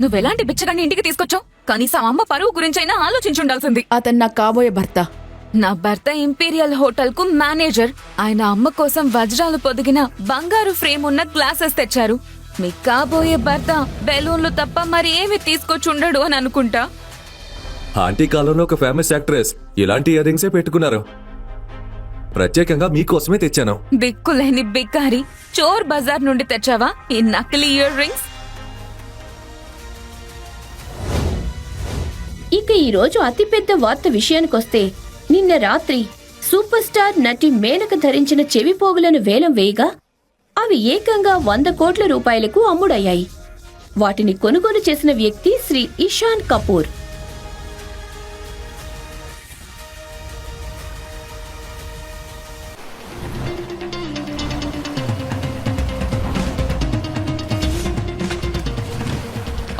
నువ్వెలాంటి బిచ్చగాన్ని ఇంటికి తీసుకొచ్చావు? కనీసం అమ్మ పరువు గురించైనా ఆలోచించుండాల్సింది. అతను నాకు కాబోయే భర్త. నా భర్త ఇంపీరియల్ హోటల్ కు మేనేజర్. ఆయన అమ్మ కోసం వజ్రాలు పొదిగిన బంగారు ఫ్రేమ్ ఉన్న గ్లాసెస్ తెచ్చారు. మీ కాబోయే భర్త బెలూన్లు తప్ప మరి ఏమి తీసుకొచ్చుండడు అని అనుకుంటా. ఆంటీ కాలంలో ఒక ఫేమస్ యాక్ట్రెస్ ఇలాంటి ఇయర్ రింగ్సే పెట్టుకున్నారు. ప్రత్యేకంగా మీకోసమే తెచ్చాను. దిక్కులేని బికారి, చోర్ బజార్ నుండి తెచ్చావా ఈ నకిలీ ఇయర్ రింగ్స్? ఇక ఈరోజు అతిపెద్ద వార్త విషయానికొస్తే, నిన్న రాత్రి సూపర్ స్టార్ నటి మేనక ధరించిన చెవి పోగులను వేలం వేయగా అవి ఏకంగా 100 కోట్ల రూపాయలకు అమ్ముడయ్యాయి. వాటిని కొనుగోలు చేసిన వ్యక్తి శ్రీ ఇషాన్ కపూర్.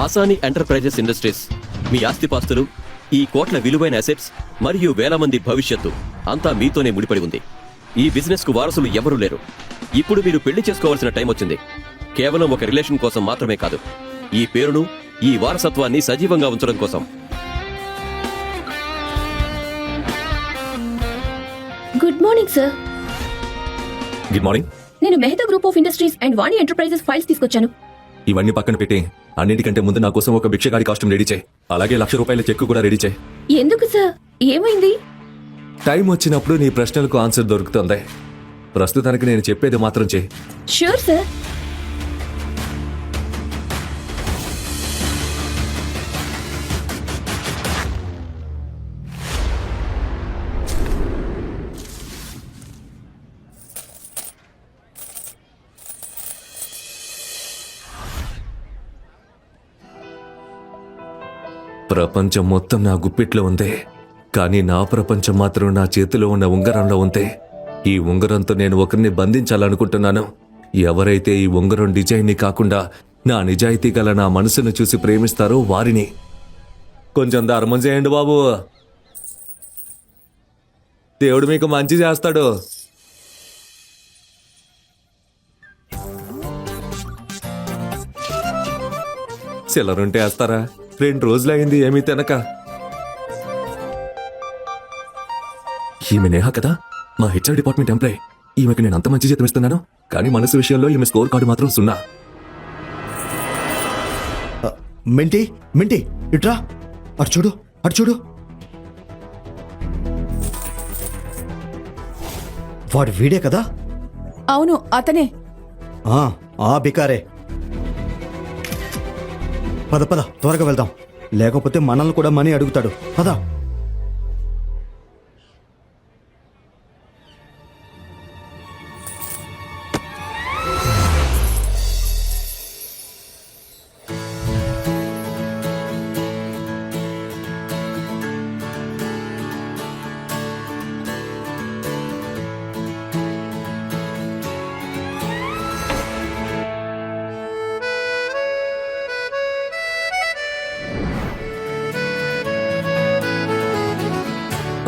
ఆసాని ఎంటర్ప్రైజెస్ ఇండస్ట్రీస్ మీ ఆస్తిపాస్తులు, ఈ కోట్ల విలువైన అసెట్స్ మరియు వేల మంది భవిష్యత్తు అంతా మీతోనే ముడిపడి ఉంది. ఈ బిజినెస్ కు వారసులు ఎవరూ లేరు. ఇప్పుడు మీరు పెళ్లి చేసుకోవాల్సిన టైం వచ్చింది. కేవలం ఒక రిలేషన్ కోసం మాత్రమే కాదు, ఈ పేరును, ఈ వారసత్వాన్ని సజీవంగా ఉంచడం కోసం. Good morning sir. Good morning. నేను Mehta group of industries and Vani enterprises files తీసుకొచ్చాను. ఇవన్నీ పక్కన పెట్టి అన్నింటికంటే ముందు నా కోసం ఒక భిక్షగాడి కాస్ట్యూమ్ రెడీ చేయి. అలాగే 1,00,000 రూపాయల చెక్కు కూడా రెడీ చేయి. ఎందుకు సార్? ఏమైంది? టైం వచ్చినప్పుడు నీ ప్రశ్నలకు ఆన్సర్ దొరుకుతుంది. ప్రస్తుతానికి నేను చెప్పేది మాత్రం చేయి. Sure sir. ప్రపంచం మొత్తం నా గుప్పిట్లో ఉంది, కానీ నా ప్రపంచం మాత్రం నా చేతిలో ఉన్న ఉంగరంలో ఉంది. ఈ ఉంగరంతో నేను ఒకరిని బంధించాలనుకుంటున్నాను. ఎవరైతే ఈ ఉంగరం డిజైన్ని కాకుండా నా నిజాయితీ గల నా మనసును చూసి ప్రేమిస్తారో వారిని. కొంచెం ధర్మం చేయండి బాబు, దేవుడు మీకు మంచి చేస్తాడు. చిల్లరుంటే వేస్తారా? 2 రోజులైంది ఏమీ తినక. ఈమె నేహ కదా, మా హెచ్ఆర్ డిపార్ట్మెంట్ ఎంప్లాయ్. ఈమెకి నేను అంత మంచి జీతం ఇస్తున్నాను, కానీ మనసు విషయంలో ఈమె స్కోర్ కార్డు మాత్రం 0. మింటి మింటి ఇట్రా, అటు చూడు, అటు చూడు. వాడు వీడే కదా? అవును, అతనే. ఆ బికారే. పద పద, త్వరగా వెళ్దాం, లేకపోతే మనల్ని కూడా మనీ అడుగుతాడు. పద.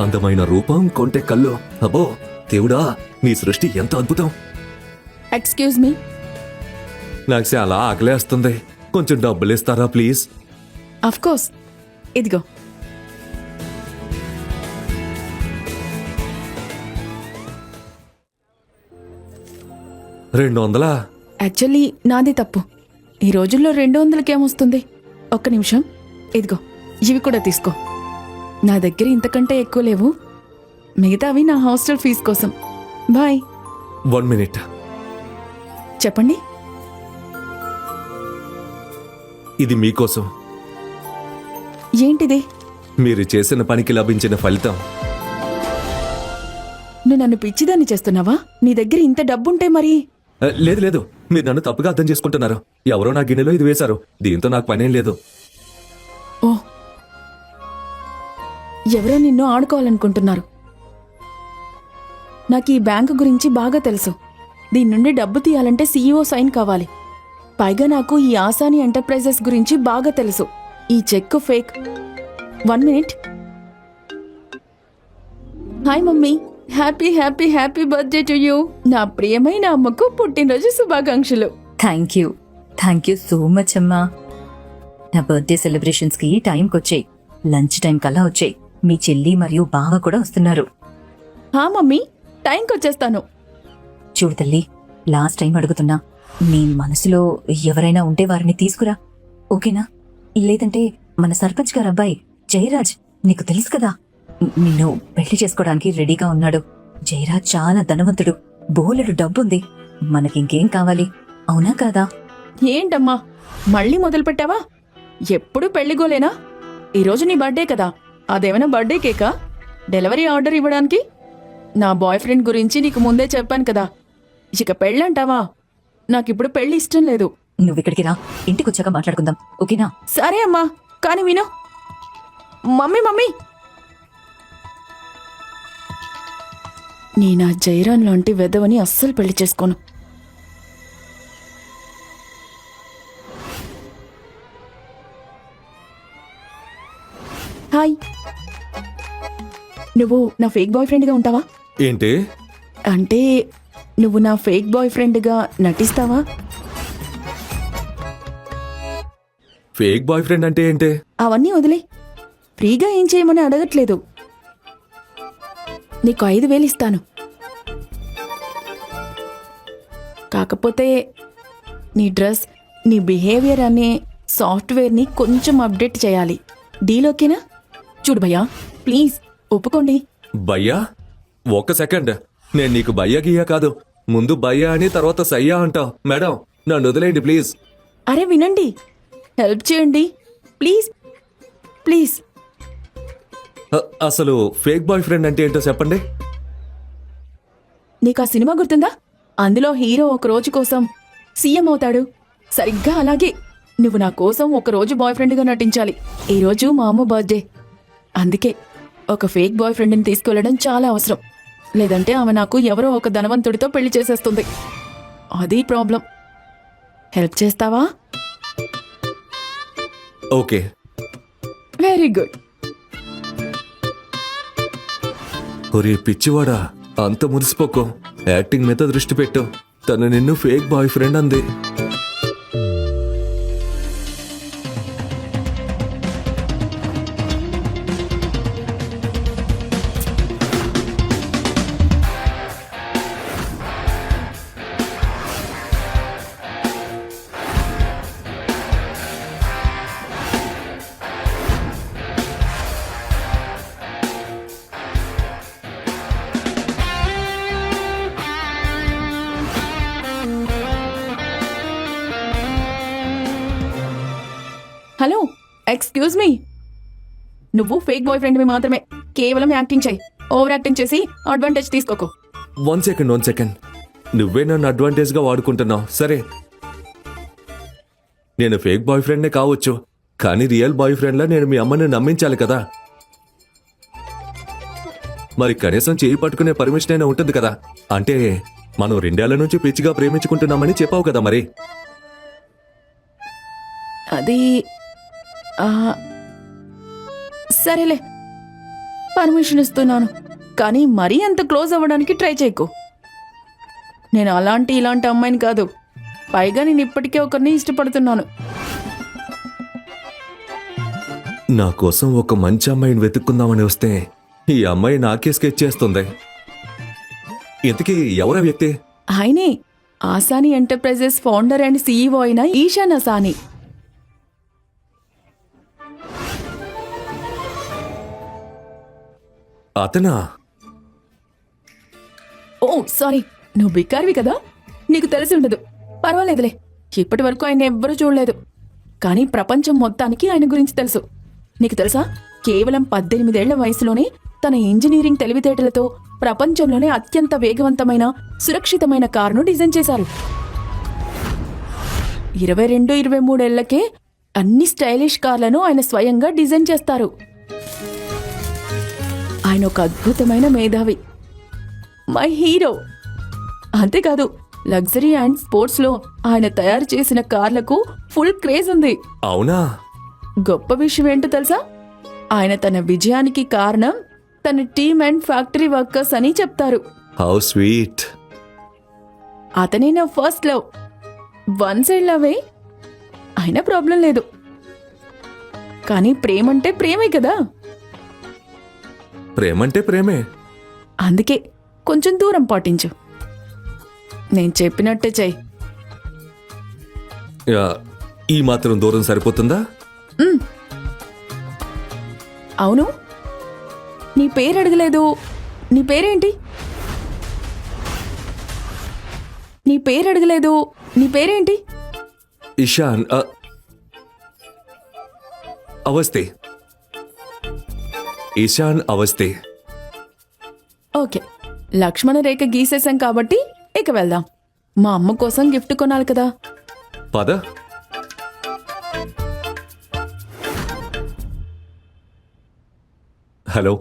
అందమైన రూపం, కొంటె కళ్ళు. అబ్బో దేవుడా, మీ సృష్టి ఎంత అద్భుతం. Excuse me. నాకు చాలా ఆకలేస్తుంది, కొంచెం డబ్బులు ఇస్తారా ప్లీజ్? అఫ్ కోర్స్, ఇదిగో. $200? యాక్చువల్లీ నాది తప్పు. ఈ రోజుల్లో 200కేమొస్తుంది? ఒక్క నిమిషం, ఇదిగో, ఇవి కూడా తీసుకో. నా దగ్గర ఇంతకంటే ఎక్కువ లేవు, మిగతావి నా హాస్టల్ ఫీజు కోసం. బాయ్. 1 minute. చెప్పండి. ఇది మీకోసం. ఏంటిది? మీరు చేసిన పనికి లభించిన ఫలితం. నువ్వు నన్ను పిచ్చిదాన్ని చేస్తున్నావా? నీ దగ్గర ఇంత డబ్బుంటే మరి? లేదు లేదు, మీరు నన్ను తప్పుగా అర్థం చేసుకుంటున్నారు. ఎవరో నా గిన్నెలో ఇది వేశారు, దీంతో నాకు పనేం లేదు. ఓ, ఎవరో నిన్ను ఆడుకోవాలనుకుంటున్నారు. నాకు ఈ బ్యాంకు గురించి బాగా తెలుసు. దీని నుండి డబ్బు తీయాలంటే సీఈఓ సైన్ కావాలి. పైగా నాకు ఈ ఆసాని ఎంటర్ప్రైజెస్ గురించి బాగా తెలుసు. ఈ check fake. 1 minute. Hi mummy, happy happy happy birthday to you. నా ప్రియమైన అమ్మకు పుట్టినరోజు శుభాకాంక్షలు. థ్యాంక్ యూ సో మచ్ అమ్మా. నా బర్త్డే సెలబ్రేషన్స్ కి టైంకి వచ్చాయి. లంచ్ టైం కల్లా వచ్చాయి. మీ చెల్లి మరియు బావ కూడా వస్తున్నారు. హా మమ్మీ, టైంకి వచ్చేస్తాను. చూడు తల్లి, లాస్ట్ టైం అడుగుతున్నా, నీ మనసులో ఎవరైనా ఉంటే వారిని తీసుకురా, ఓకేనా? లేదంటే మన సర్పంచ్ గారు అబ్బాయి జయరాజ్, నీకు తెలుసు కదా, నిన్ను పెళ్లి చేసుకోవడానికి రెడీగా ఉన్నాడు. జయరాజ్ చాలా ధనవంతుడు, బోలెడు డబ్బుంది. మనకింకేం కావాలి, అవునా కాదా? ఏంటమ్మా మళ్ళీ మొదలు పెట్టావా? ఎప్పుడు పెళ్లిగోలేనా? ఈరోజు నీ బర్త్డే కదా, అదేమైనా బర్త్డే కేకా? డెలివరీ ఆర్డర్ ఇవ్వడానికి? నా బాయ్ ఫ్రెండ్ గురించి నీకు ముందే చెప్పాను కదా. ఇక పెళ్ళంటావా? నాకిప్పుడు పెళ్లి ఇష్టం లేదు. నువ్విక్కడికి రా, ఇంటికొచ్చాక మాట్లాడుకుందాం, ఓకేనా? సరే అమ్మా, కానీ విను. మమ్మీ నేను ఆ జైరాన్ లాంటి వెధవని అస్సలు పెళ్లి చేసుకోను. హాయ్, నువ్వు నా ఫేక్ బాయ్ ఫ్రెండ్గా ఉంటావా? ఏంటి? అంటే నువ్వు నా ఫేక్ బాయ్ ఫ్రెండ్గా నటిస్తావా? ఫేక్ బాయ్ ఫ్రెండ్ అంటే ఏంటి? అవన్నీ వదిలే, ఫ్రీగా ఏం చేయమని అడగట్లేదు. నీకు 5,000 ఇస్తాను. కాకపోతే నీ డ్రెస్, నీ బిహేవియర్ అనే సాఫ్ట్వేర్ని కొంచెం అప్డేట్ చేయాలి. డీల్ ఓకేనా? చూడు భయ్యా, ప్లీజ్ ఒప్పుకోండి. భయ్యా, ఒక్క సెకండ్. నేను నీకు భయ్యా గియ్యా కాదు, ముందు భయ్యా అని తర్వాత సయ్యా అంటావు. మేడం, నన్ను వదిలేయండి ప్లీజ్. అరే వినండి, హెల్ప్ చేయండి ప్లీజ్ ప్లీజ్. అసలు ఫేక్ బాయ్ ఫ్రెండ్ అంటే ఏంటో చెప్పండి. నీకు ఆ సినిమా గుర్తుందా? అందులో హీరో ఒక రోజు కోసం సీఎం అవుతాడు. సరిగ్గా అలాగే నువ్వు నా కోసం ఒక రోజు బాయ్ ఫ్రెండ్గా నటించాలి. ఈ రోజు మా అమ్మ బర్త్డే, అందుకే ఒక ఫేక్ బాయ్ ఫ్రెండ్ని తీసుకెళ్లడం చాలా అవసరం. లేదంటే ఆమె నాకు ఎవరో ఒక ధనవంతుడితో పెళ్లి చేసేస్తుంది. అది ప్రాబ్లం. హెల్ప్ చేస్తావా? ఓకే. Very good. ఒరే పిచ్చివాడా, అంత మురిసిపోకో. యాక్టింగ్ మీద దృష్టి పెట్టు. తను నిన్ను ఫేక్ బాయ్ ఫ్రెండ్ అంది. Hello, excuse me. నువ్వు ఫేక్ బాయ్ ఫ్రెండ్వి మాత్రమే. కేవలం యాక్టింగ్ చేయి. ఓవర్ యాక్టింగ్ చేసి అడ్వాంటేజ్ తీసుకోకు. One second. నువ్వే నన్ను అడ్వాంటేజ్గా వాడుకుంటున్నావు. సరే, నేను ఫేక్ బాయ్ ఫ్రెండ్నే కావచ్చు, కానీ రియల్ బాయ్ ఫ్రెండ్లా నేను మీ అమ్మని నమ్మించాలి కదా. మరి కనీసం చేయి పట్టుకునే పర్మిషన్ అయినా ఉంటుంది కదా. అంటే మనం 2 ఏళ్ల నుంచి పిచ్చిగా ప్రేమించుకుంటున్నామని చెప్పావు కదా. మరి అది సరేలే, పర్మిషన్ ఇస్తున్నాను. కానీ మరీ అంత క్లోజ్ అవ్వడానికి ట్రై చేయకు. నేను ఇలాంటి అమ్మాయిని కాదు. పైగా నేను ఇప్పటికే ఒకరిని ఇష్టపడుతున్నాను. నా కోసం ఒక మంచి అమ్మాయిని వెతుక్కుందామని వస్తే ఈ అమ్మాయి నాకే స్కెచ్ చేస్తుంది. ఇంతకీ ఎవరా వ్యక్తి? ఆయనే ఆసాని ఎంటర్ప్రైజెస్ ఫౌండర్ అండ్ సీఈఓ అయిన ఈశాన్ అసాని. అతనా? ఓ సారీ, నువ్వు బికార్వి కదా, నీకు తెలిసి ఉండదు. పర్వాలేదులే, ఇప్పటి వరకు ఆయన ఎవ్వరూ చూడలేదు. కానీ ప్రపంచం మొత్తానికి ఆయన గురించి తెలుసు. నీకు తెలుసా, కేవలం 18 ఏళ్ల వయసులోనే తన ఇంజనీరింగ్ తెలివితేటలతో ప్రపంచంలోనే అత్యంత వేగవంతమైన సురక్షితమైన కారును డిజైన్ చేశారు. 22-23 ఏళ్లకే అన్ని స్టైలిష్ కార్లను ఆయన స్వయంగా డిజైన్ చేస్తారు. ఆయన ఒక అద్భుతమైన మేధావి, మై హీరో. అంతేకాదు, లగ్జరీ అండ్ స్పోర్ట్స్ లో ఆయన తయారు చేసిన కార్లకు ఫుల్ క్రేజ్ ఉంది. అవునా? గొప్ప విషయం ఏంటో తెలుసా, ఆయన తన విజయానికి కారణం తన టీమ్ అండ్ ఫ్యాక్టరీ వర్కర్స్ అని చెప్తారు. How sweet. అతనే నా ఫస్ట్ లవ్. 1 సైడ్ లవే అయినా ప్రాబ్లం లేదు. కానీ ప్రేమంటే ప్రేమే కదా. ప్రేమంటే ప్రేమే. అందుకే కొంచెం దూరం పాటించు. నేను చెప్పినట్టే చెయ్యి. యా, ఈ మాత్రం దూరం సరిపోతుందా? అవును, నీ పేరు అడగలేదు. నీ పేరేంటి? నీ పేరు అడగలేదు. నీ పేరేంటి? ఇషాన్. అవస్థే. ఇషాన్ అవస్థే. ఓకే, లక్ష్మణ రేఖ గీసేశాం కాబట్టి ఇక వెళ్దాం. మా అమ్మ కోసం గిఫ్ట్ కొనాలి కదా. పద. హలో,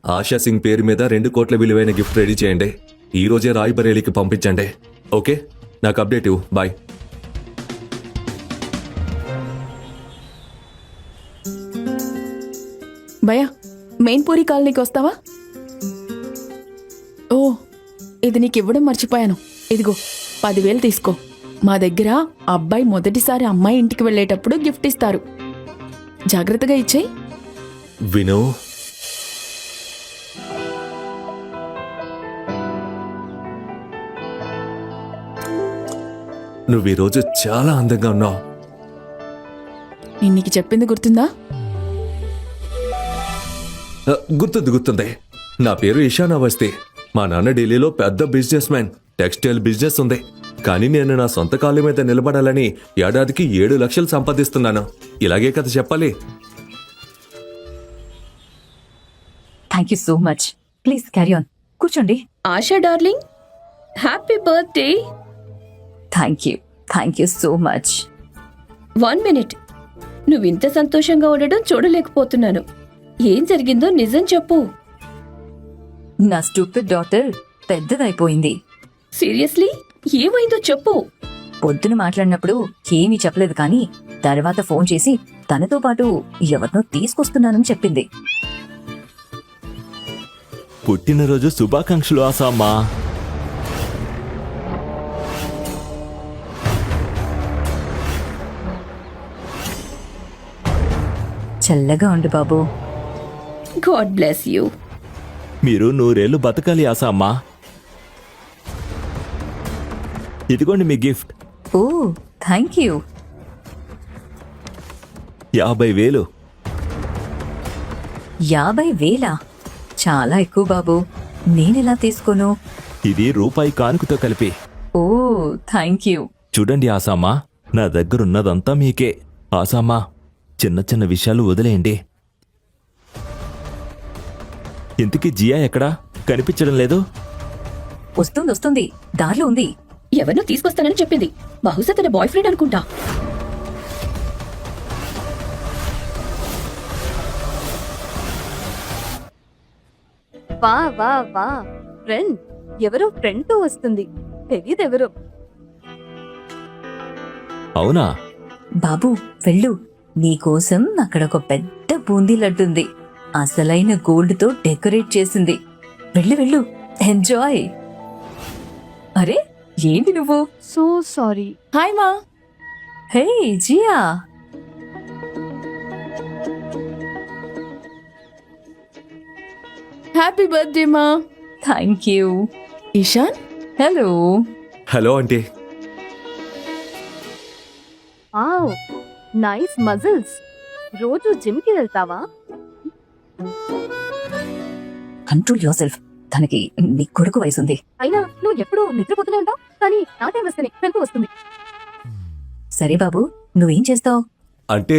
ఆశా సింగ్ పేరు మీద 2 కోట్ల విలువైన గిఫ్ట్ రెడీ చేయండి. ఈ రోజే రాయ్బరేలీకి పంపించండి. ఓకే, నాకు అప్డేట్ ఇవ్వు. బాయ్. భయా, మెయిన్పూరి కాలనీకి వస్తావా? ఓ, ఇది నీకు ఇవ్వడం మర్చిపోయాను. ఇదిగో 10,000 తీసుకో. మా దగ్గర అబ్బాయి మొదటిసారి అమ్మాయి ఇంటికి వెళ్ళేటప్పుడు గిఫ్ట్ ఇస్తారు. జాగ్రత్తగా ఇచ్చేయి. విను, నువ్వు ఈరోజు చాలా అందంగా ఉన్నావు. నేను నీకు చెప్పింది గుర్తుందా? గుర్తుంది. నా పేరు ఇషాన్ అవస్థి. మా నాన్న ఢిల్లీలో పెద్ద బిజినెస్ మ్యాన్. టెక్స్టైల్ బిజినెస్ ఉంది. కానీ నేను నా సొంత కాళ్ళ మీద నిలబడాలని ఏడాదికి 7 లక్షలు సంపాదిస్తున్నాను. ఇలాగే కదా చెప్పాలి. Thank you so much. Please carry on. కూర్చోండి. Asha darling, happy birthday. Thank you so much. 1 minute. నువ్వింత సంతోషంగా ఉండడం చూడలేకపోతున్నాను. ఏం జరిగిందో నిజం చెప్పు. నా స్టూపిడ్ డాటర్ పెద్దదైపోయింది. సీరియస్లీ? ఏమైందో చెప్పు. పొద్దున మాట్లాడినప్పుడు ఏమీ చెప్పలేదు, కానీ తర్వాత ఫోన్ చేసి తనతో పాటు ఎవరినో తీసుకొస్తున్నానని చెప్పింది. పుట్టినరోజు శుభాకాంక్షలు ఆసామ్మా. చల్లగా ఉండు బాబు. God bless you. మీరు 100 ఏళ్ళు బతకాలి ఆసామ్మా. ఇదిగోండి మీ గిఫ్ట్. Oh, thank you. 50,000. 50,000? చాలా ఎక్కువ బాబు. నేనెలా తీసుకోను? ఇది రూపాయి కానుకతో కలిపి. ఓ, థ్యాంక్ యూ. చూడండి ఆసామ్మా, నా దగ్గరున్నదంతా మీకే. ఆసామ్మా, చిన్న చిన్న విషయాలు వదిలేయండి. ఇంతకీ జియా ఎక్కడా? కనిపించడం లేదు. వస్తుంది, దారిలో ఉంది. ఎవరినో తీసుకొస్తానని చెప్పింది. బహుశా తన బాయ్ ఫ్రెండ్ అనుకుంటా. వా వా వా, ఫ్రెండ్. ఎవరో ఫ్రెండ్ తో వస్తుంది. తెలియదెవరో. అవునా? బాబు వెళ్ళు. నీకోసం అక్కడ ఒక పెద్ద బూందీ లడ్డుంది. అసలైన గోల్డ్ తో డెకరేట్ చేసింది. వెళ్ళు, ఎంజాయ్. అరే, ఏంటి నువ్వు? So sorry. హాయ్ మా. హే జియా. హ్యాపీ బర్త్డే మా. Thank you. Ishan. Hello. Hello aunty. Wow, nice muscles. రోజు జిమ్ కి వెళ్తావా? Control your self. తనకి నీ కొడుకు వయసుంది. అయినా నువ్వు ఎప్పుడూ నిద్రపోతూనే ఉంటావు, కానీ నా టైం వస్తేనే వెళ్తూ వస్తుంది. సరే బాబు, నువ్వేం చేస్తావు? అంటే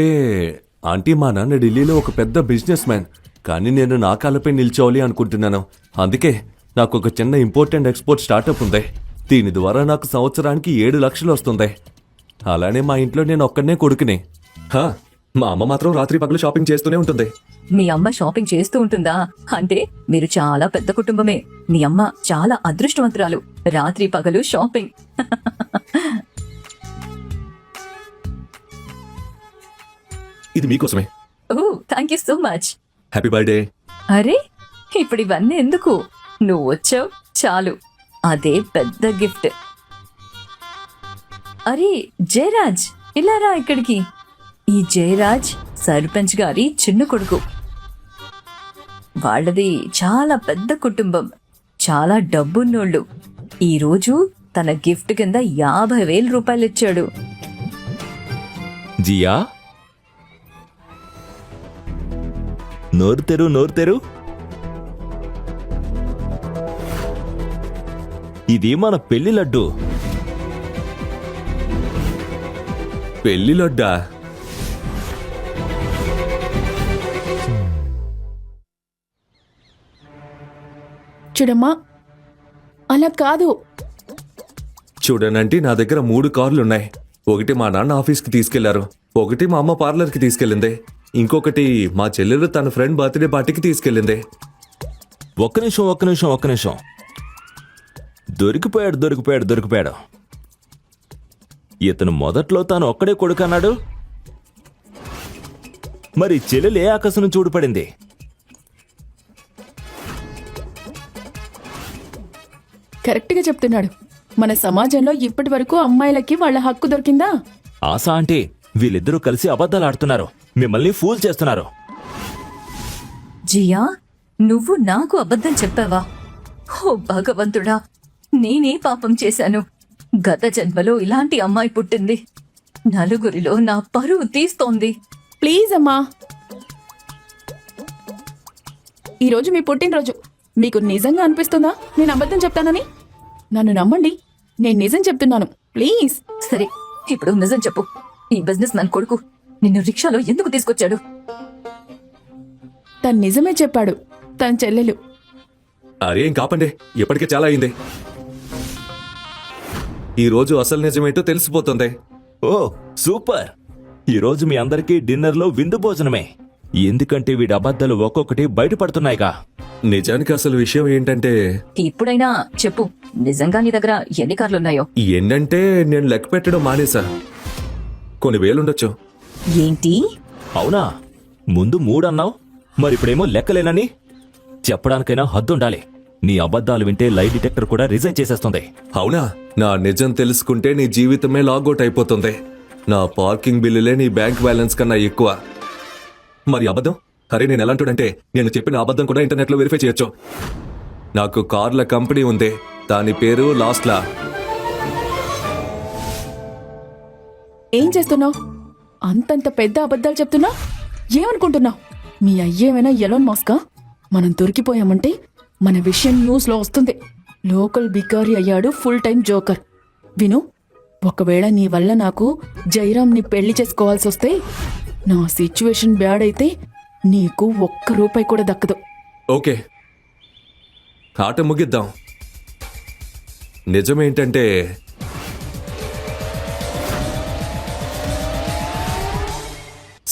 ఆంటీ, మా నాన్న ఢిల్లీలో ఒక పెద్ద బిజినెస్ మ్యాన్. కానీ నేను నా కాళ్ళపై నిల్చోవాలి అనుకుంటున్నాను. అందుకే నాకు ఒక చిన్న ఇంపోర్ట్ ఎక్స్పోర్ట్ స్టార్టప్ ఉంది. దీని ద్వారా నాకు సంవత్సరానికి 7 లక్షలు వస్తుంది. అలానే మా ఇంట్లో నేను ఒక్కడనే కొడుకుని. మా అమ్మ మాత్రం రాత్రి పగలు షాపింగ్ చేస్తూనే ఉంటుంది. మీ అమ్మ షాపింగ్ చేస్తూ ఉంటుందా? అంటే మీరు చాలా పెద్ద కుటుంబమే. మీ అమ్మ చాలా అదృష్టవంతురాలు. రాత్రి పగలు షాపింగ్. ఇది మీకోసమే. Oh, thank you so much. Happy birthday. అరే, ఇప్పుడు ఇవన్నీ ఎందుకు? నువ్వు వచ్చావు చాలు. అదే పెద్ద గిఫ్ట్. అరే జయరాజ్, ఇలా రా ఇక్కడికి. ఈ జయరాజ్ సర్పంచ్ గారి చిన్న కొడుకు. వాళ్ళది చాలా పెద్ద కుటుంబం, చాలా డబ్బున్నోళ్ళు. ఈరోజు తన గిఫ్ట్ కింద 50,000 రూపాయలు ఇచ్చాడు. జియా, నోరు తెరు, నోరు తెరు. ఇది మన పెళ్లి లడ్డు. పెళ్లి లడ్డా? చూడమ్మా, అలా కాదు. చూడనంటే నా దగ్గర 3 కార్లున్నాయి. ఒకటి మా నాన్న ఆఫీస్కి తీసుకెళ్లారు, ఒకటి మా అమ్మ పార్లర్కి తీసుకెళ్ళింది, ఇంకొకటి మా చెల్లెలు తన ఫ్రెండ్ బర్త్డే పార్టీకి తీసుకెళ్ళింది. ఒక్క నిమిషం. దొరికిపోయాడు. ఇతను మొదట్లో తాను ఒక్కడే కొడుకన్నాడు. మరి చెల్లెలు ఏ ఆకాశం చూడపడింది? కరెక్ట్గా చెప్తున్నాడు. మన సమాజంలో ఇప్పటి వరకు అమ్మాయిలకి వాళ్ళ హక్కు దొరికిందా? ఆశా అంటే వీళ్ళిద్దరూ కలిసి అబద్ధాలు ఆడుతున్నారు, మిమ్మల్ని ఫూల్ చేస్తున్నారు. జియా, నువ్వు నాకు అబద్ధం చెప్పావా? ఓ భగవంతుడా, నేనే పాపం చేశాను. గత జన్మలో ఇలాంటి అమ్మాయి పుట్టింది. నలుగురిలో నా పరువు తీస్తోంది. ప్లీజ్ అమ్మా, ఈరోజు మీ పుట్టినరోజు. మీకు నిజంగా అనిపిస్తుందా నేను అబద్ధం చెప్తానని? నన్ను నమ్మండి, నేను నిజం చెప్తున్నాను. ప్లీజ్. సరే, ఇప్పుడు నిజం చెప్పు. ఈ బిజినెస్ మ్యాన్ కొడుకు నిన్ను రిక్షాలో ఎందుకు తీసుకొచ్చాడు? తను నిజమే చెప్పాడు. తన చెల్లెలు. అరేం కాపండి, ఇప్పటికే చాలా అయింది. ఈ రోజు అసలు నిజమేంటో తెలిసిపోతుంది. ఓ సూపర్! ఈరోజు మీ అందరికీ డిన్నర్లో విందు భోజనమే. ఎందుకంటే వీడి అబద్ధాలు ఒక్కొక్కటి బయటపడుతున్నాయిగా. నిజానికి అసలు విషయం ఏంటంటే, ఇప్పుడైనా చెప్పు, నిజంగా నీ దగ్గర ఎన్ని కార్లున్నాయో? ఏంటంటే నేను లెక్క పెట్టడం మానేసా. కొన్ని వేలుండొచ్చు. ఏంటి? అవునా? ముందు 3 అన్నావు, మరిప్పుడేమో లెక్కలేనని? చెప్పడానికైనా హద్దుండాలి. నీ అబద్ధాలు వింటే లై డిటెక్టర్ కూడా రిజైన్ చేసేస్తుంది. అవునా? నా నిజం తెలుసుకుంటే నీ జీవితమే లాగౌట్ అయిపోతుంది. నా పార్కింగ్ బిల్లులే నీ బ్యాంక్ బ్యాలెన్స్ కన్నా ఎక్కువ. మరి అబద్ధం? అరే నేను ఎలాంటిదంటే, నేను చెప్పిన అబద్ధం కూడా ఇంటర్నెట్లో వెరిఫై చేయొచ్చు. నాకు కార్ల కంపెనీ ఉంది, దాని పేరు లాస్ట్లా. ఏం చేస్తున్నావు? అంతంత పెద్ద అబద్ధాలు చెప్తున్నా? ఏమనుకుంటున్నావు? మీ అయ్యేమైనా ఎలాన్ మాస్కా? మనం దొరికిపోయామంటే మన విషయం న్యూస్లో వస్తుంది. లోకల్ బికారి అయ్యాడు ఫుల్ టైం జోకర్. విను, ఒకవేళ నీ వల్ల నాకు జైరామ్ని పెళ్లి చేసుకోవాల్సి వస్తే, నా సిచ్యువేషన్ బ్యాడ్ అయితే నీకు ₹1 కూడా దక్కదు. ఓకే, ఆట ముగిద్దాం. నిజమేంటంటే,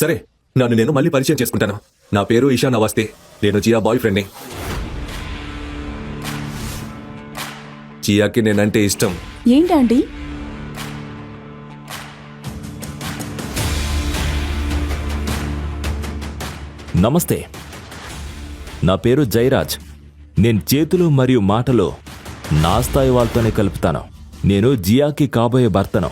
సరే నన్ను నేను మళ్ళీ పరిచయం చేసుకుంటాను. నా పేరు ఇషాన్ అవస్థి, నేను జియా బాయ్ ఫ్రెండ్ని. జియాకి నేనంటే ఇష్టం. ఏంటా అండి? నమస్తే, నా పేరు జయరాజ్. నేను చేతులు మరియు మాటలు నా స్థాయి వాళ్ళతోనే కలుపుతాను. నేను జియాకి కాబోయే భర్తను.